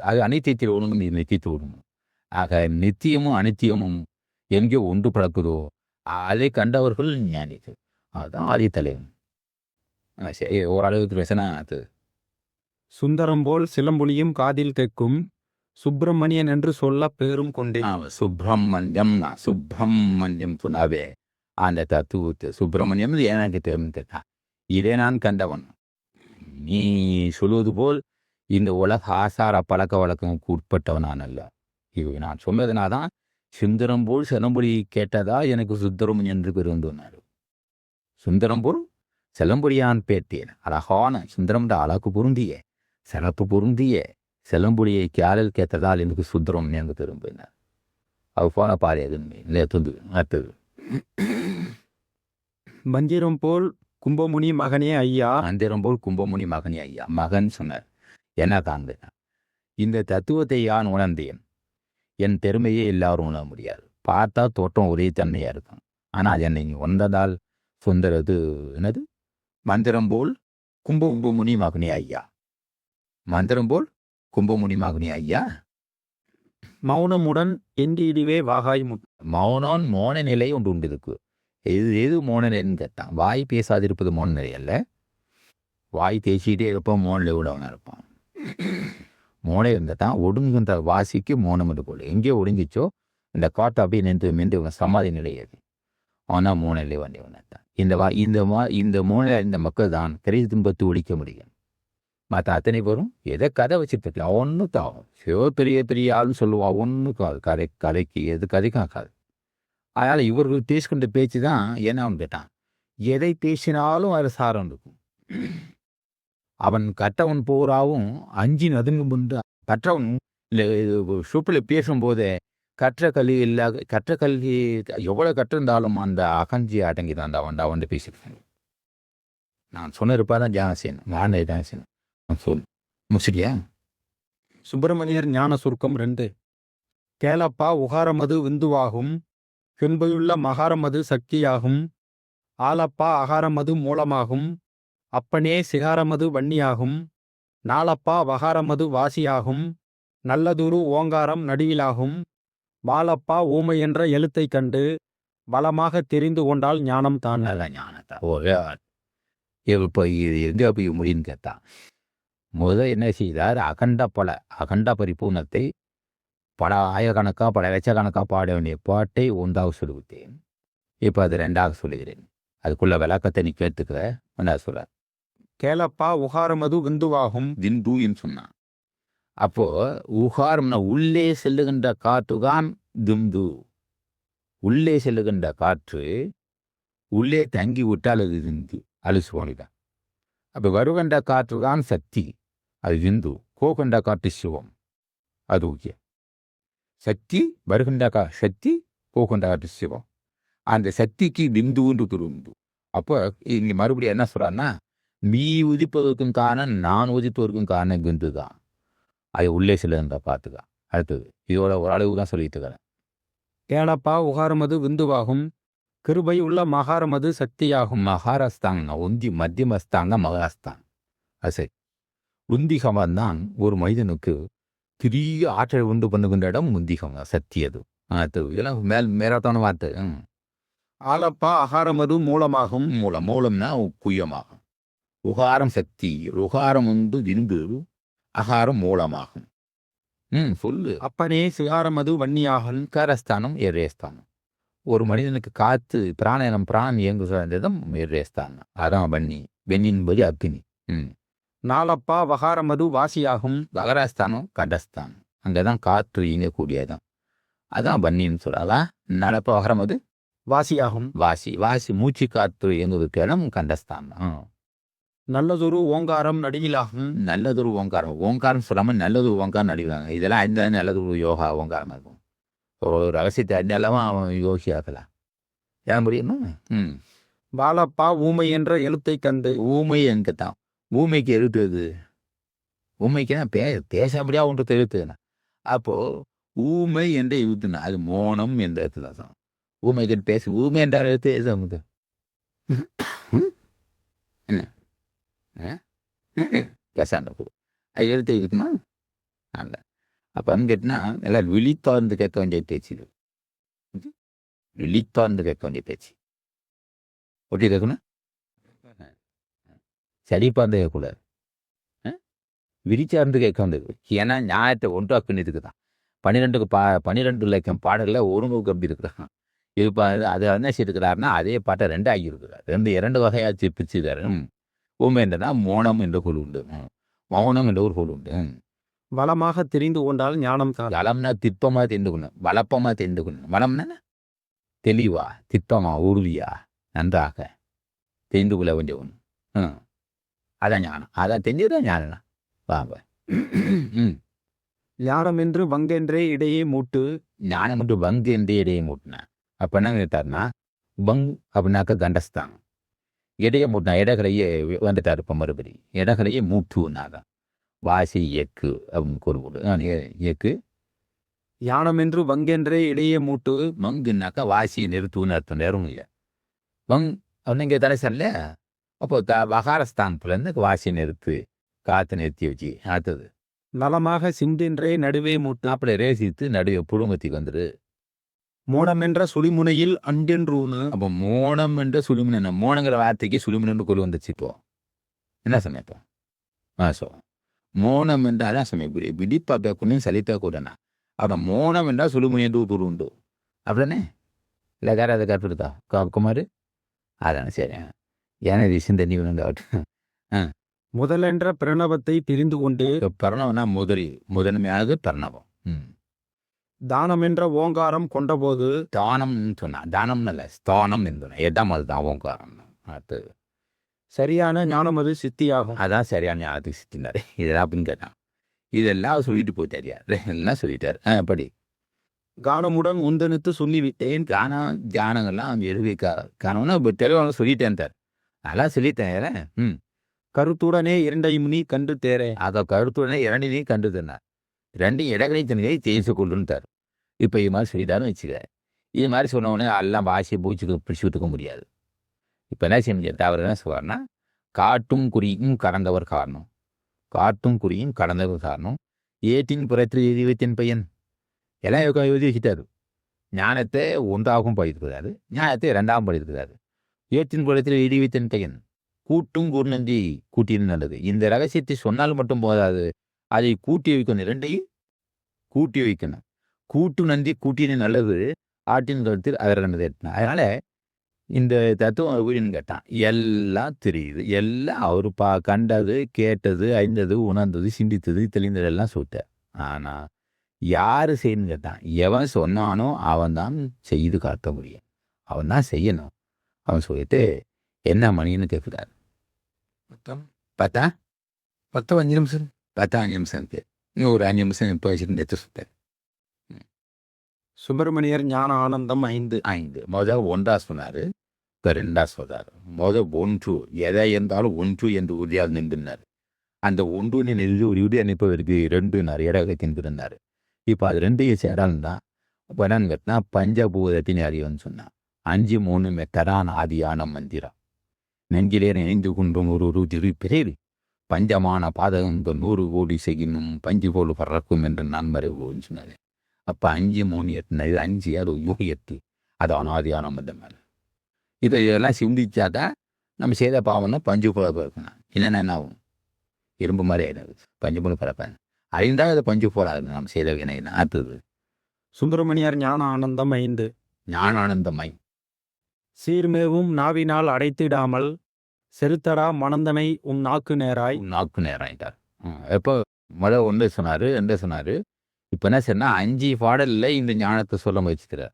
அது அனித்தியத்தில் ஒழுங்கும், இது நித்தியத்தில் ஒழுங்கும். ஆக நித்தியமும் அனித்தியமும் எங்கே ஒன்று பழக்குதோ அதை கண்டவர்கள் ஞானிகள். அதுதான் ஆதி தலைவன். சரி, ஓரளவுக்கு பேசினா அது. சுந்தரம்போல் சிலம்பொலியும் காதில் கேட்கும், சுப்பிரமணியன் என்று சொல்ல பேரும் கொண்டேன். சுப்பிரமணியம் சொன்னாவே அந்த தத்துவத்தை சுப்பிரமணியம் எனக்கு தெரிஞ்சுட்டான். இதே நான் கண்டவன். நீ சொல்வது போல் இந்த உலக ஆசார பழக்க வழக்கங்களுக்கு உட்பட்டவன் நான் அல்ல. இது நான் சொன்னதுனாதான் சுந்தரம் போல் சிலம்பொலி கேட்டதா எனக்கு சுந்தரமணியன் என்று பேர் வந்தார். சுந்தரம் போல் சிலம்பொலியான் பேட்டேன். அழகான சுந்தரம் அழகு பொருந்திய சிறப்பு பொருந்திய சிலம்பொலியை கேளல் கேட்டதால் எனக்கு சுந்தரமணியன் என்று திரும்பினார். அது போன பாரு அடுத்தது. மந்திரம் போல் கும்பமுனி மகனே ஐயா. மந்திரம் போல் கும்பமுனி மகனே ஐயா. மகன் சொன்னார். என்ன காண்க, இந்த தத்துவத்தை யான் உணர்ந்தேன். என் பெருமையை எல்லாரும் உணர முடியாது. பார்த்தா தோற்றம் ஒரே தன்மையாக இருக்கும். ஆனால் என்னை உணர்ந்ததால் சுந்தரது என்னது மந்திரம் போல் கும்பமுனி மகனே ஐயா. மந்திரம் போல் கும்பமுனி மகனே ஐயா. மௌனமுடன் எந்திடுவே வாகாய் மௌனம் மோன நிலை ஒன்று உண்டு இருக்கு. எது மோன நிலைன்னு கேட்டான். வாய் பேசாதிருப்பது மோன நிலை அல்ல. வாய் தேய்ச்சிக்கிட்டே இருப்பான், மோனில் விடவனாக இருப்பான். மோனை இருந்தால் தான் ஒடுங்குன்ற வாசிக்கு மோனம் என்று போல. எங்கேயோ ஒடுங்கிச்சோ இந்த காட்டை அப்படியே நின்று சமாதி நிலையது. ஆனால் மோனிலை வந்தவன் தான் இந்த மோனில இந்த மக்கள் தான் கரை துன்பத்து ஒழிக்க முடியும். மற்ற அத்தனை பேரும் எதை கதை வச்சுட்டு இருக்கலாம். ஒன்றும் தாகும். பெரிய பெரிய ஆள்னு சொல்லுவான். ஒன்றும் கதைக்கு எது கதைக்காக்காது. அதனால் இவர்கள் பேசுகின்ற பேச்சு தான் என்னன்னு கேட்டான். எதை பேசினாலும் அது சாரம் இருக்கும். அவன் கற்றவன் போராவும் அஞ்சி நதுங்கும் முன்பு கற்றவன் இல்லை சூப்பில் பேசும்போதே கற்ற கல்வி எவ்வளோ கற்றிருந்தாலும் அந்த அகஞ்சி அடங்கி தான் அவன் பேசியிருக்கேன். நான் சொன்னிருப்பா தான் ஜானசேன் வாழ்ந்த ஜானசேன் சொல் முசிறியா. சுப்பிரமணியர் ஞான சுருக்கம் 2. கேளப்பா உகாரமது விந்துவாகும், பின்புள்ள மகாரமது சக்தியாகும், ஆலப்பா அகாரமது மூலமாகும், அப்பனே சிகாரமது வன்னியாகும், நாளப்பா வகாரமது வாசியாகும், நல்லதுரு ஓங்காரம் நடுவிலாகும், பாலப்பா ஊமை என்ற எழுத்தை கண்டு பலமாக தெரிந்து கொண்டால் ஞானம் தான். ஞானத்தான். இப்போ இது எங்கே போய் முடியுன்னு கேட்டான். முதல் என்ன செய்தார், அகண்ட பரிபூர்ணத்தை பல ஆயிரக்கணக்காக பல லட்சக்கணக்காக பாட வேண்டிய பாட்டை 1வது சொல்லிவிட்டேன். இப்போ அது 2வது சொல்லுகிறேன். அதுக்குள்ள விளக்கத்தை நீ கேட்டுக்கிற என்ன சொல்ற. கேளப்பா உகாரமது விந்துவாகும் திந்துன்னு சொன்னான். அப்போ உகாரம்னா உள்ளே செல்லுகின்ற காற்றுதான் திந்து. உள்ளே செல்லுகின்ற காற்று உள்ளே தங்கி விட்டால் அது திந்து, அலுசு போனிதான். அப்போ வருகின்ற காற்று தான் சக்தி, அது விந்து. போகின்ற காற்று சிவம், அது ஓகே. சக்தி வருகின்ற சக்தி, போகின்ற காற்று சிவம். அந்த சக்திக்கு விந்துன்னு திரும்பு. அப்போ இங்கே மறுபடியும் என்ன சொல்கிறான்னா, நீ உதிப்பதற்கும் காரணம் நான் உதிப்பதற்கும் காரணம் விந்து தான். அது உள்ளே செல்லுகின்ற காற்று தான். அடுத்தது இதோட ஒரு அளவு தான் சொல்லிட்டு இருக்கிறேன். கேளப்பா உகாரமது விந்துவாகும், கிருபை உள்ள மகாரமது சக்தியாகும். மகாராஸ்தான்னா உந்தி மத்தியமஸ்தாங்க மகாராஸ்தான். அது சரி. உந்திகமன் தான் ஒரு மனிதனுக்கு பெரிய ஆற்றலை உண்டு பண்ணுகின்ற இடம் உந்திகம் சக்தி. அது இதெல்லாம் மேலத்தான வார்த்தை. ஆலப்பா அகாரமது மூலமாகும். மூலம்னா குய்யமாகும். உகாரம் சக்தி, உகாரம் விந்து, அகாரம் மூலமாகும். சொல்லு. அப்பனே சிகாரமது வன்னியாகும். கரஸ்தானம் ஏரேஸ்தானம். ஒரு மனிதனுக்கு காத்து பிராணம் இயங்கு இடம் ஏரேஸ்தானம். அதான் வன்னி. வெண்ணின்பது அக்னி. நாலப்பா வகாரமது வாசியாகும். வகரஸ்தானம் கடஸ்தானம் அங்கே தான் காற்று இயங்கக்கூடியதான். அதான் பன்னின்னு சொல்லலாம். நடப்ப வகரமது வாசியாகும். வாசி மூச்சு காற்று இயங்குவதற்கு இடம் கண்டஸ்தானம். நல்லதொரு ஓங்காரம் நடிகிலாகும். நல்லதொரு ஓங்காரம் சொல்லாமல் நல்லது ஓங்காரம் நடிக்கிறாங்க. இதெல்லாம் இந்த நல்லதொரு யோகா ஓங்காரம் இருக்கும். ஒரு ரகசியத்தை அறிந்தாலும் அவன் யோகி ஆகலாம். ஏன் முடியணும். பாலப்பா ஊமை என்ற எழுத்தை கண்டு. ஊமை எனக்கு தான். ஊமைக்கு எழுத்துது. ஊமைக்கு தான் பேசாமடியா ஒன்று எழுத்துனா. அப்போ ஊமை என்ற எழுத்துனா அது மோனம் என்ற எழுத்து தான். ஊமைக்கு பேசு ஊமை என்ற எழுத்து எழுத என்ன பேசாண்ட அது எழுத்து இருக்குமா அல்ல. அப்போ வந்து கேட்டினா எல்லாம் விழித்தார்ந்து கேட்க வேண்டிய பேச்சு இது. விழித்தார்ந்து கேட்க வேண்டிய பேச்சு ஒட்டி கேட்கணும். செடிப்பார்ந்து கேட்கக்கூடாது. விரிச்சார்ந்து கேட்க வந்தது. ஏன்னா ஞாயத்தை ஒன்றா பின்னிருக்கு தான். 12 இலக்கியம் பாடலில் ஒருங்கு அப்படி இருக்கிறான். இப்போ அது என்ன செய்யிருக்கிறாருன்னா அதே பாட்டை 2 ஆகியிருக்கிறார். 2 வகையாக பிரிச்சுக்கிறாரு. ஊமை என்றனா மோனம் என்ற பொருள் உண்டு. மௌனம் என்ற ஒரு பொருள் உண்டு. வளமாக தெரிந்து கொண்டால் ஞானம் தான். வளம்னா திட்பமாக தெரிந்து கொள்ளணும். வளப்பமாக தெரிந்து கொள்ளணும். வளம்னா தெளிவா திட்டமா உறுதியா நன்றாக தெரிந்து கொள்ள வேண்டிய ஒன்று. அதான் ஞானம். அதான் தெரிஞ்சதுதான் ஞானம். வாங்க. ஞானம் என்று வங்கென்றே இடையே மூட்டு. ஞானம் என்று வங்கு என்றே இடையே மூட்டினேன். அப்போ என்ன கேட்டாருன்னா பங் அப்படின்னாக்க கண்டஸ்தானம். இடையே மூட்டினா இடகலையே வந்துட்டார். இப்போ மறுபடி இடகலையே மூட்டுனாதான் வாசி இயக்கு அப்படின்னு கூறுபோடு இயக்கு. யானம் என்று வங்கென்றே இடையே மூட்டு. மங்குனாக்கா வாசியை நிறுத்துன்னு அர்த்தம். நேரம் இல்லை. வங் அப்படின்னு இங்கே தானே சொல்ல. அப்போ வகாரஸ்தானத்துலேருந்து வாசியை நிறுத்து காற்று நிறுத்தி வச்சு அடுத்தது நலமாக சிந்தென்றே நடுவே மூட்டு. அப்படி ரேசித்து நடுவே புழுங்கத்துக்கு வந்துடு. மோனம் என்ற சுழிமுனையில் அண்டென்றூனு. அப்போ மோனம் என்ற சுழிமுனை. மோனங்கிற வார்த்தைக்கு சுழிமுனை கொண்டு வந்துச்சு. இப்போ என்ன சமயப்போ சோ மோனம் என்றால் அதான் சமயம் விடிப்பா பேக்கணும் சலித்தா கூடனா. அப்போ மோனம் என்றால் சுழிமுனை என்று ஒரு உண்டு. அப்படின்னே இல்லை வேற அதை கற்றுருக்கா குமார். அதானே சரி. ஏன்னா சிந்தனி வேணும். முதலென்ற பிரணவத்தை பிரிந்து கொண்டு. பிரணவம்னா முதன்மையானது பிரணவம். தானம் என்ற ஓங்காரம் கொண்டபோது. தானம்னு சொன்னா தானம்னு இல்லை ஸ்தானம் என்று இடம் அதுதான் ஓங்காரம். அது சரியான ஞானம் அது சித்தியாகும். அதான் சரியான ஞானத்துக்கு சித்தினாரு. இதெல்லாம் அப்படின்னு கேட்டான். இதெல்லாம் சொல்லிட்டு போயிட்டாரியா எல்லாம் சொல்லிட்டார். படி கானமுடன் உந்தனுத்து சொல்லிவிட்டேன். தியானங்கள்லாம் காரணம்னா இப்போ தெளிவாக சொல்லிட்டேன் தார். அதெல்லாம் சொல்லிட்டேன். கருத்துடனே 2 நீ கண்டு தேரே. அதை கருத்துடனே 2 நீ கண்டு தந்தார். 2 இடங்களை தனியை தேய்ச்சி கொள்ளுன்ட்டார். இப்போ இது மாதிரி சொல்லிட்டாருன்னு வச்சுக்க. இது மாதிரி சொன்னோடனே எல்லாம் வாசியை பூச்சிக்கு பிடிச்சி விட்டுக்க முடியாது. இப்போ என்ன செய்ய முடியாது. அவர் என்ன சொல்வார்னா காட்டும் குறியும் கடந்தவர் காரணம். காட்டும் குறியும் கடந்தவர் காரணம். ஏட்டின் புறத்தில் எதிர்வத்தின் பையன் எல்லாம் எழுதி வச்சுட்டாரு. ஞானத்தை 1ஆகவும் படிக்கிறாரு. ஞானத்தை 2ஆகவும் படிக்கிறாரு. ஏட்டின் புறத்தில் எதிர்வத்தின் பையன் கூட்டும் கூர்நந்தி கூட்டின்னு நல்லது. இந்த ரகசியத்தை சொன்னால் மட்டும் போதாது. அதை கூட்டி வைக்கணும். 2ஐயும் கூட்டி வைக்கணும். கூட்டு நந்தி கூட்டின்னு நல்லது. ஆட்டின் கருத்தில் அதை 2 ஏற்றினா. அதனால இந்த தத்துவம் வீடுன்னு கேட்டான். எல்லாம் தெரியுது. எல்லாம் அவர் கண்டது கேட்டது அறிந்தது உணர்ந்தது சிந்தித்தது தெளிந்தது எல்லாம் சொல்லிட்டார். ஆனால் யார் செய்யணும்னு கேட்டான். எவன் சொன்னானோ அவன் தான் செய்து காட்ட முடியும். அவன் தான் செய்யணும். அவன் சொல்லிட்டு என்ன மணின்னு கேட்குறாரு. 5 நிமிஷம் 5 நிமிஷம் இன்னும் ஒரு 5 நிமிஷம் இப்போ வச்சுட்டு எடுத்து சொல்லிட்டார். சுப்பிரமணியர் ஞான ஆனந்தம் 5 முதல் 1ஆ சொன்னார். இப்போ 2ஆ சொல்றாரு. முதல் 1 எதை இருந்தாலும் 1 என்று உறுதியாக நின்றுனார். அந்த 1 நின்று ஒரு உறுதி அனுப்பதற்கு 2 நிறைய தின்றுனார். இப்போ அது 2 சேடால்தான். இப்போ என்னன்னு கேட்டா பஞ்சபூதத்தின் அறிவுன்னு சொன்னான். 5 3 மெத்தரான ஆதியான மந்திரம். நெஞ்சிலே நினைந்து கொண்டும் ஒரு திருப்பிரேரி பஞ்சமான பாதகங்கள் 100 கோடி செய்யணும் பஞ்சு போல் பறக்கும் என்று நான் மறைவோன்னு சொன்னார். அப்போ 5 3 8 இது 5 6 7 8 அது அனாதியான மந்தம் மேலே. இதெல்லாம் சிந்திச்சாதான் நம்ம செய்த பாவம்னா பஞ்சு போல பறக்கணும். இல்லைன்னா என்ன ஆகும். இரும்பு மாதிரி ஆயிடாது. பஞ்சு போல பறப்பேன். அறிந்தால் அது பஞ்சு போலாது. நம்ம செய்த வினை அடுத்தது சுப்பிரமணியர் ஞான ஆனந்தம் 5 ஞானானந்தமாய். சீர்மேவும் நாவினால் அடைத்திடாமல். செலுத்தடா மணந்தனை உன் நாக்கு நேராய். நாக்கு நேராயிட்டார். எப்போ முதல் ஒன்று சொன்னார், ரெண்டு சொன்னார். இப்போ என்ன சொன்னால் 5 பாடலில் இந்த ஞானத்தை சொல்ல முயற்சிக்கிறார்.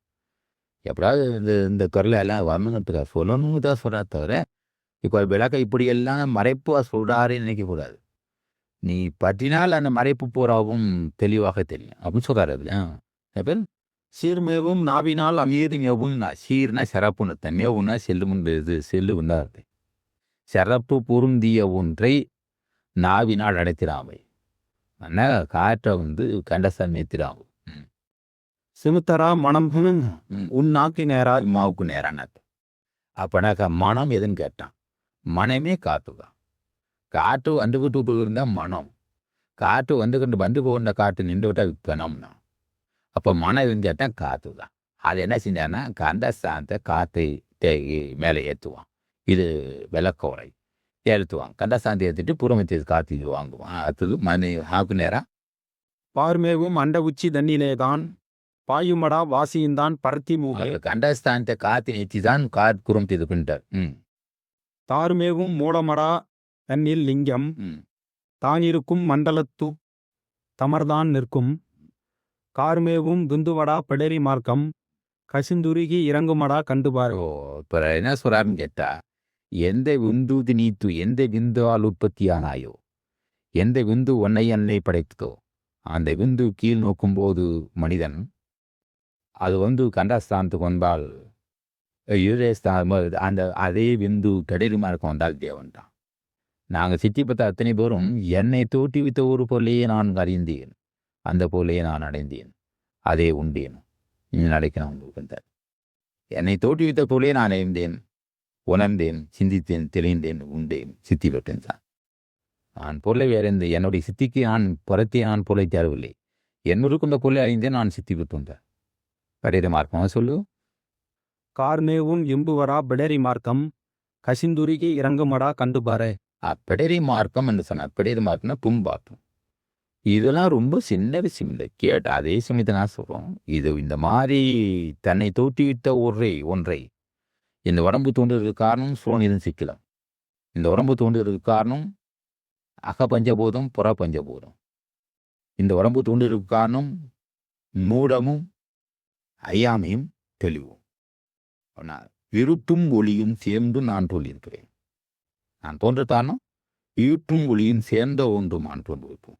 எப்படாவது இந்த குரலை எல்லாம் வரணுங்கிறதுக்காக சொல்லணும் தான் சொல்கிறா தவிர இப்போ விளக்க இப்படியெல்லாம் மறைப்பாக சொல்கிறாருன்னு நினைக்கக்கூடாது. நீ பற்றினால் அந்த மறைப்பு பூராவும் தெளிவாக தெரியும் அப்படின்னு சொல்கிறாரு. அது பேர் சீர்மேவும் நாவினால் அமீதுமேவும். சீர்னா சிறப்புன்னு, மேவுன்னா செல்லுமுன்றது, செல்லுன்னா சிறப்பு பொருந்திய ஒன்றை நாவினால் அடைத்திராமை. ஆனால் காற்றை கண்டசாமி ஏற்றிடாகும். சிமுத்தரா மனம் உன் நாக்கு நேராய். மாவுக்கு நேரான அப்போனாக்கா மனம் எதுன்னு கேட்டான். மனமே காற்று தான். காற்று வந்துக்கிட்டு இருந்தால் மனம். காற்று வந்து போகிற காற்று நின்று விட்டால் கணம்னா. அப்போ மனம் எதுன்னு கேட்டால் காற்று தான். அது என்ன செஞ்சான்னா கண்டசாந்த காற்றை மேலே ஏற்றுவான். இது விளக்கோரை ஏற்றுவான். கண்டசாந்தி ஏற்றிட்டு புறமத்தி காற்று இது வாங்குவான். அடுத்தது நாக்கு நேரம். பார்மேவும் அண்ட உச்சி தண்ணிலேதான் பாயுமடா வாசியுந்தான் பருத்தி மூகை. கண்டஸ்தானத்தை காற்று ஏற்றி தான் காற்று குறும்பு இது பண்ணிட்டார். தாருமேவும் மூடமடா தன்னில் லிங்கம். தானிருக்கும் மண்டலத்து தமர்தான் நிற்கும். கார்மேவும் துந்துவடா பிடரி மார்க்கம். கசிந்துருகி இறங்குமடா கண்டுபார். இப்போ என்ன சொல்றாருன்னு கேட்டா, எந்த விந்து நீத்து எந்த விந்துவால் உற்பத்தியானாயோ, எந்த விந்து ஒன்னை அன்னை படைத்ததோ, அந்த விந்து கீழ் நோக்கும்போது மனிதன் அது கண்டஸ்தானத்துக்கு வந்தால் அந்த அதே விந்து கடரி மார்க்கம் வந்தால் தேவன் தான். நாங்கள் சித்தி பார்த்த அத்தனை பேரும் என்னை தோட்டி வைத்த ஒரு பொருளையே நான் அறிந்தேன், அந்த பொருளையே நான் அடைந்தேன், அதே உண்டேன். நடக்க வந்தார். என்னை தோட்டி வைத்த பொருளையே நான் அறிந்தேன், உணர்ந்தேன், சிந்தித்தேன், தெளிந்தேன், உண்டேன், சித்தி பெற்றேன் தான். நான் பொருளை வேறந்து என்னுடைய சித்திக்கு நான் புறத்தே நான் பொருளை தேரவில்லை. என்னுடைய இந்த பொருளை அறிந்தேன், நான் சித்தி பெற்றுந்தார். கடரி மார்க்கம் சொல்லு. கார்மேவும் எம்புவரா பிடரி மார்க்கம். கசிந்துருகி இறங்குமடா கண்டுபாரு. பிடரி மார்க்கம் என்று சொன்னார். பிடரி மார்க்கம்னா பும்பாத்தம். இதெல்லாம் ரொம்ப சின்ன விஷயம் இல்லை. கேட்ட அதே சமயத்தை நான் சொல்கிறோம். இது இந்த மாதிரி தன்னை தோற்றுவித்த ஒன்றை இந்த உடம்பு தோன்றுறதுக்கு காரணம் சோனிதன் சிக்கலாம். இந்த உடம்பு தோன்றுறதுக்கு காரணம் அக பஞ்சபூதம், புற பஞ்சபூதம். இந்த உடம்பு தோன்றுறதுக்கு காரணம் மூடமும் ஐயாமையும் தெளிவும். இருட்டும் ஒளியும் சேர்ந்து நான் சொல்லியிருக்கிறேன். நான் தோன்ற காரணம் இருட்டும் ஒளியும் சேர்ந்த ஒன்று நான் தோன்றிருப்போம்.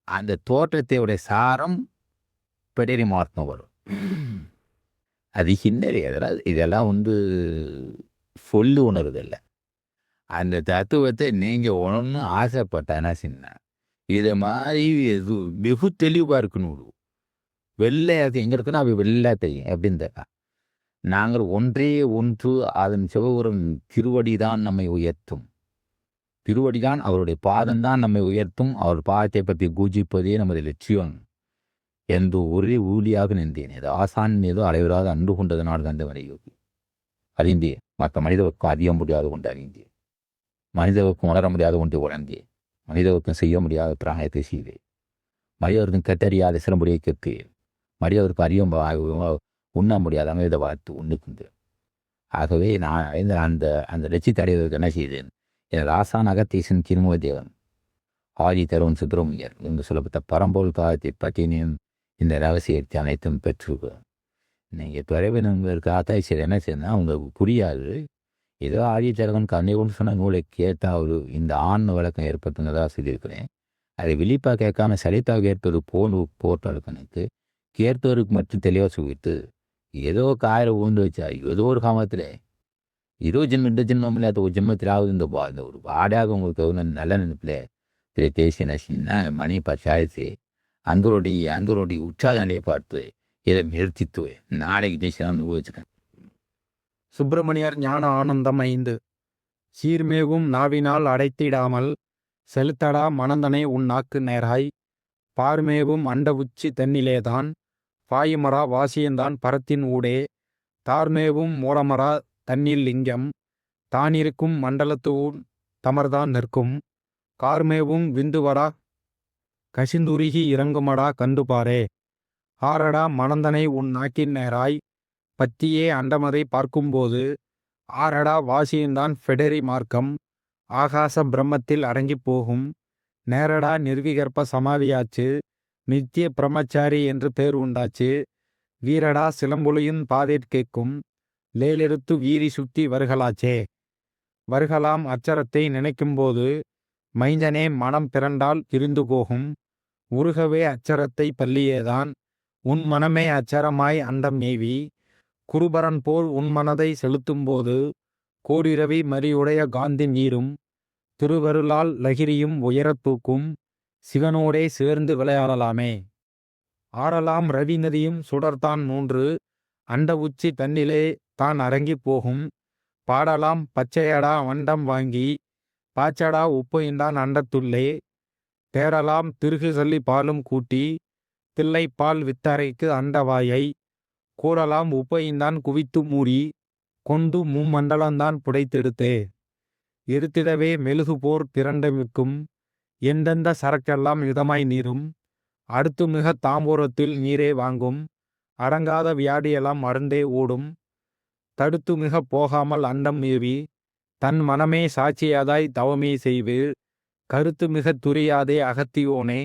அந்த தோற்றத்தையுடைய சாரம் பிடரி மார்க்கம் வரும். அது ஹின்னரி. இதெல்லாம் சொல்லு உணர்றதில்லை. அந்த தத்துவத்தை நீங்கள் உணரணும்னு ஆசைப்பட்டேன்னா சின்ன இதை மாதிரி வெகு தெளிவாக இருக்கணும். வெள்ளையாக எங்கே இருக்குன்னா அது வெள்ளையாக தெரியும். எப்படின்னு நாங்கள் ஒன்றே ஒன்று அதன் சிவபுரம் திருவடி தான் நம்மை உயர்த்தும். திருவடி தான், அவருடைய பாதம்தான் நம்மை உயர்த்தும். அவர் பாதத்தை பற்றி பூஜிப்பதே நமது லட்சியம் என்று ஒரே ஊழியாக நின்றேன். ஏதோ ஆசான் ஏதோ அலைவராக அன்று கொண்டதனால் கண்ட வரையோகி அறிந்தேன். மற்ற மனிதவர்க்கும் அறிய முடியாது கொண்டு அறிந்தேன். மனிதவர்க்கும் உணர முடியாத கொண்டு உணர்ந்தேன். மனிதவர்க்கும் செய்ய முடியாத பிராயத்தை செய்தேன். மனிதவருக்கும் கட்டறியாத சிலமுறையை கேட்கிறேன். மனிதவருக்கு அறிய உண்ண முடியாத அமைத வாழ்த்து உண்ணுக்குண்டு. ஆகவே நான் அந்த லட்சியத்தை அடைவதற்கு என்ன செய்தேன்? என் ராசான் அகத்தீசன் திருமுக தேவன் ஆதி தருவன் சுப்பிரமணியர் என்று சொல்லப்பட்ட பரம்போல் காலத்தை பற்றி இந்த ரகசியத்தை அனைத்தும் பெற்று நீங்கள் துறைவினங்களுக்கு ஆத்தாய்ச்சி என்ன செய்யணும் உங்களுக்கு புரியாது. ஏதோ ஆதி தருவன் கண்ணை கொண்டு சொன்ன நூலை கேட்டால் இந்த ஆண் வழக்கம் ஏற்பட்டுள்ளதாக சொல்லியிருக்கிறேன். அதை விழிப்பாக கேட்காம சலித்தாக ஏற்பது போர்ட்டால் கணக்கு கேட்பவருக்கு மட்டும் தெளிவாக சொல்லிட்டு ஏதோ காயிற ஊந்து வச்சா ஏதோ ஒரு காமத்தில் ஜென்மம் இந்த ஜென்மம் இல்லாத ஒரு ஜென்மத்திலாவது இந்த ஒரு பாடாக உங்களுக்கு நல்ல நினைப்பில் திரு தேசிய நசின்னா மணி பச்சாயத்து அன்பருடைய உற்சாக நிலையை பார்த்து இதை நிறுத்தித்து நாளைக்கு தேசியம் அனுபவிச்சுக்கேன். சுப்பிரமணியர் ஞான ஆனந்தம் 5. சீர்மேவும் நாவினால் அடைத்திடாமல் செலுத்தடா மணந்தனை உன் நாக்கு நேராய். பார்மேவும் அண்ட உச்சி தென்னிலேதான் பாயுமரா வாசியந்தான் பரத்தின் ஊடே. தார்மேவும் மூடமரா தன்னில் லிங்கம். தானிருக்கும் மண்டலத்தூன் தமர்தான் நிற்கும். கார்மேவும் விந்துவடா கசிந்துருகி இறங்குமடா கண்டுபாரே. ஆரடா மணந்தனை உன் நாக்கின் நேராய். பத்தியே அண்டமதை பார்க்கும்போது ஆரடா வாசியுந்தான் ஃபெடரி மார்க்கம் ஆகாச பிரம்மத்தில் அடங்கிப் போகும் நேரடா நிர்விகற்ப சமாதியாச்சு நித்திய பிரம்மச்சாரி என்று பேர் உண்டாச்சு வீரடா சிலம்பொலியின் பாதேற்கேக்கும் லேலெடுத்து வீரி சுத்தி வருகலாச்சே. வருகலாம் அச்சரத்தை நினைக்கும்போது மைந்தனே மனம் பிறண்டால் இருந்து போகும் உருகவே அச்சரத்தை பள்ளியேதான் உன் மனமே அச்சரமாய் அண்டம் மேவி குருபரன் போல் உன் மனதை செலுத்தும்போது கோடிரவி மறியுடைய காந்தி நீரும் திருவருளால் லகிரியும் உயரத் தூக்கும் சிவனோடே சேர்ந்து விளையாடலாமே. ஆறலாம் ரவி நதியும் சுடர்தான் 3 அண்ட உச்சி தன்னிலே தான் அரங்கிப் போகும் பாடலாம் பச்சையடா வண்டம் வாங்கி பாச்சடா உப்பையுண்டான் அண்டத்துள்ளே தேரலாம் திருகு சொல்லி பாலும் கூட்டி தில்லை பால் வித்தரைக்கு அண்டவாயை கூறலாம் உப்பையுந்தான் குவித்து மூடி கொண்டு மும்மண்டலந்தான் புடைத்தெடுத்தே இருத்திடவே மெழுகு போர் திரண்டமிக்கும் எந்தெந்த சரக்கெல்லாம் யுதமாய் நீரும் அடுத்து மிக தாம்பூரத்தில் நீரே வாங்கும் அடங்காத வியாடியெல்லாம் மருந்தே ஓடும் தடுத்து மிக போகாமல் அண்டம் மீறி தன் மனமே சாட்சியாதாய் தவமே செய்வு கருத்து மிக துரியாதே அகத்தியோனே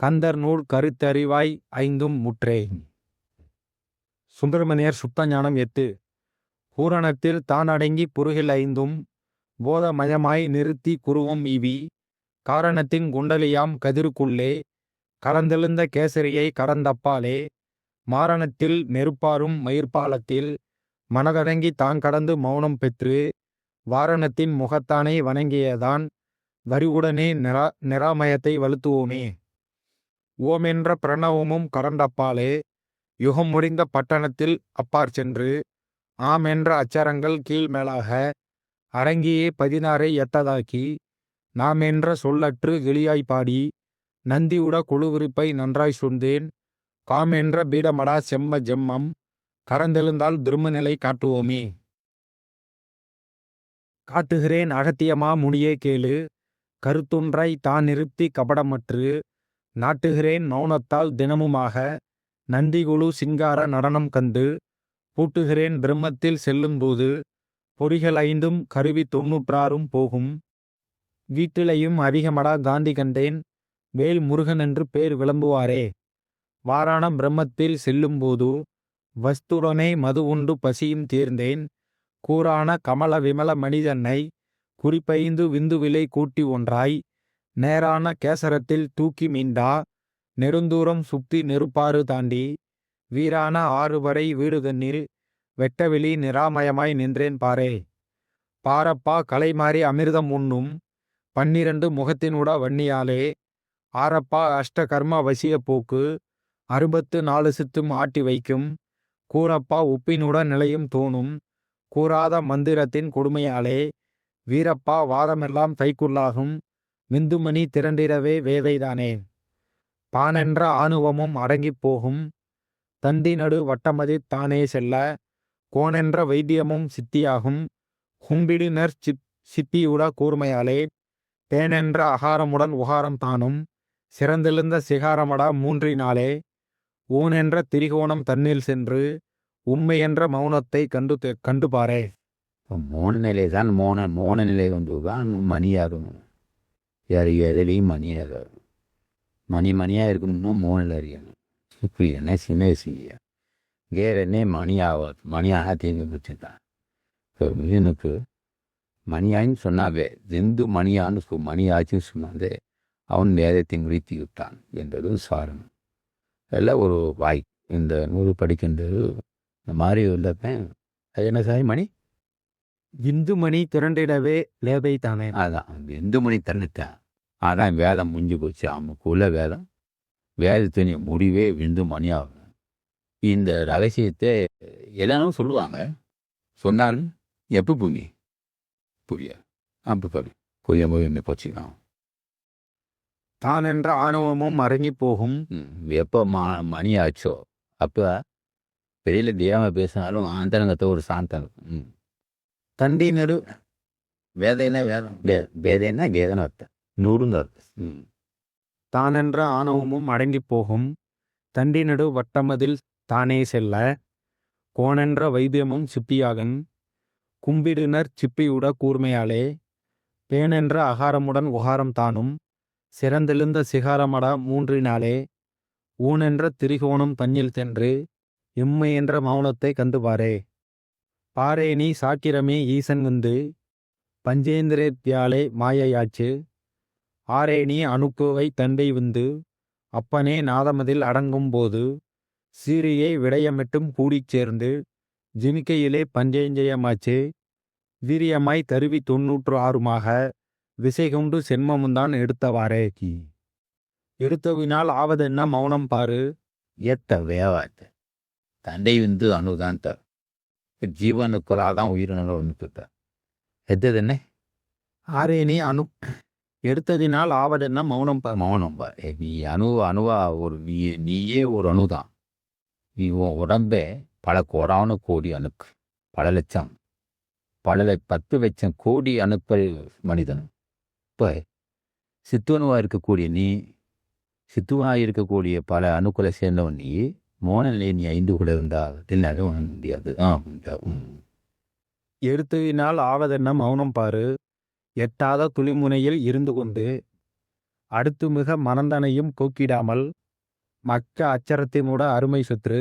கந்தர் நூல் கருத்தறிவாய் ஐந்தும் முற்றே. சுப்பிரமணியர் சுத்தஞானம் 8 பூரணத்தில் தான் அடங்கி புருகில் ஐந்தும் போதமயமாய் நிறுத்தி குருவம் ஈவி காரணத்தின் குண்டலியாம் கதிருக்குள்ளே கலந்தெழுந்த கேசரியை கடந்தப்பாலே மாரணத்தில் நெருப்பாரும் மயிர்பாலத்தில் மனதடங்கி தான் கடந்து மௌனம் பெற்று வாரணத்தின் முகத்தானை வணங்கியதான் வரிவுடனே நிராமயத்தை வலுத்துவோமே. ஓமென்ற பிரணவமும் கடந்தப்பாலே யுகம் முடிந்த பட்டணத்தில் அப்பார் சென்று ஆமென்ற அச்சரங்கள் கீழ் மேலாக அடங்கியே 16 எட்டதாக்கி நாம் என்ற சொல்லற்று கிளியாய் பாடி நந்தியுட குழுவிருப்பை நன்றாய் சொந்தேன் காமென்ற பீடமடா செம்ம ஜெம்மம் கரந்தெழுந்தால் திருமநிலை காட்டுவோமே. காட்டுகிறேன் அகத்தியமா முனியே கேளு கருத்தொன்றாய் தான் நிறுத்தி கபடமற்று நாட்டுகிறேன் மௌனத்தால் தினமுமாக நந்திகுழு சிங்கார நடனம் கண்டு பூட்டுகிறேன் பிரம்மத்தில் செல்லும்போது பொறிகள் 5 கருவி 96 போகும் வீட்டிலையும் அதிகமடா காந்தி கண்டேன் வேல் முருகன் என்று பேர் விளம்புவாரே. வாராணம் பிரம்மத்தில் செல்லும்போது வஸ்துடனே மது உண்டு பசியும் தீர்ந்தேன் கூறான கமல விமல மனிதன்னை குறிப்பைந்து விந்து விலை கூட்டி ஒன்றாய் நேரான கேசரத்தில் தூக்கி மீண்டா நெடுந்தூரம் சுத்தி நெருப்பாறு தாண்டி வீரான 6 வரை வீடு தண்ணீர் வெட்டவெளி நிராமயமாய் நின்றேன் பாரே. பாரப்பா கலைமாறி அமிர்தம் உண்ணும் 12 முகத்தினுட வன்னியாலே ஆரப்பா அஷ்ட கர்ம வசிய போக்கு 64 சித்தும் ஆட்டி வைக்கும் கூறப்பா உப்பினுட நிலையும் தோணும் கூறாத மந்திரத்தின் கொடுமையாலே வீரப்பா வாதமெல்லாம் தைக்குள்ளாகும் விந்துமணி திரண்டிடவே வேதைதானே. பானென்ற ஆணுவமும் அடங்கிப் போகும் தண்டி நடு வட்டமதி தானே செல்ல கோனென்ற வைத்தியமும் சித்தியாகும் கும்பிடினர் சித்தியுட கூர்மையாலே தேனென்ற அகாரமுடன் உகாரம் தானும் சிறந்தெழுந்த சிகாரமடா 3 ஊனென்ற திரிகோணம் தன்னில் சென்று உண்மை என்ற மௌனத்தை கண்டு பாரே. மோன நிலை தான் மோன நிலை வந்து தான் மணியாகும். யார் எதிலையும் மணியாக மணியாக இருக்கணும்னா மோனில் அறியணும். இப்போ என்ன சின்ன செய்ய வேற என்ன மணியாகாது மணியாக தேங்கி வச்சுதான். இப்போ எனக்கு மணியான்னு சொன்னாவே எந்த மணியான்னு மணியாச்சுன்னு சொன்னாலே அவன் வேதத்தை நிறுத்தி விட்டான் என்றதும் சாரணம். எல்லாம் ஒரு வாய் இந்த நூறு படிக்கின்றது இந்த மாதிரி உள்ளப்பேன். அது என்ன சாய் மணி இந்து மணி திரண்டிடவே லேதை தானே. அதான் இந்து மணி திறந்துட்டேன். அதான் வேதம் முடிஞ்சு போச்சு. அவனுக்குள்ள வேதத்தின் முடிவே விந்து மணியாகும். இந்த ரகசியத்தை எல்லாரும் சொல்லுவாங்க. சொன்னாலும் எப்போ புரிய அப்போ புரிய என்ன போச்சுக்கலாம். தான் என்ற ஆணவமும் அடங்கி போகும். எப்போ மணி ஆச்சோ அப்போ பெரிய தேவ பேசினாலும் ஆந்தரங்கத்தை ஒரு சாந்தம். தண்டி நடு வேதைன்னா வேதைன்னா வேதனை அர்த்தம் 100 அர்த்தம். தான் என்ற ஆணவமும் அடங்கி போகும் தண்டி நடு வட்டமதில் தானே செல்ல கோனென்ற வைத்தியமும் சிப்பியாகன் கும்பிடுனர் சிப்பியுட கூர்மையாலே பேனென்ற அகாரமுடன் உகாரம் தானும் சிறந்தெழுந்த சிகாரமடா மூன்றினாலே ஊனென்ற திரிகோணம் தன்னில் தென்று எம்மை என்ற மௌனத்தை கண்டு பாரே. பாரேனி சாக்கிரமே ஈசன் வந்து பஞ்சேந்திரேத்யாலே மாயையாச்சு ஆரேனி அணுக்குவை தந்தை வந்து அப்பனே நாதமதில் அடங்கும் போது சீரியை விடயமிட்டும் கூடிச் சேர்ந்து ஜிமிக்கையிலே பஞ்சேஞ்சயமாச்சு வீரியமாய் தருவி 96மாக விசை கொண்டு சென்மமுந்தான் எடுத்தவாறே. எடுத்தவினால் ஆவதென்ன மௌனம் பாரு. ஏத்த வேவாத்த தண்டை வந்து அணுதான் ஜீவனுக்குள்ளாதான் உயிரினங்கள் ஒன்று எத்தது என்ன ஆரேனி அணு எடுத்ததினால் ஆவதென்ன மௌனம் பாரு. மௌனம் பா நீ அணுவா ஒரு நீயே ஒரு அணுதான். நீ உன் உடம்பே பல கோடான கோடி அணுக்கு பல லட்சம் 10 லட்சம் கோடி அணுக்கள் மனிதன். இப்போ சித்துவனுவாக இருக்கக்கூடிய நீ சித்துவனாக இருக்கக்கூடிய பல அணுக்களை சேர்ந்தவன் நீ மோன நிலையை நீ 5 கூட இருந்தால் உணர முடியாது. எடுத்ததினால் ஆவதென்ன மௌனம் பாரு. எட்டாத துளிமுனையில் இருந்து கொண்டு அடுத்து மிக மனந்தனையும் கோக்கிடாமல் மக்க அச்சரத்தினோட அருமை சுற்று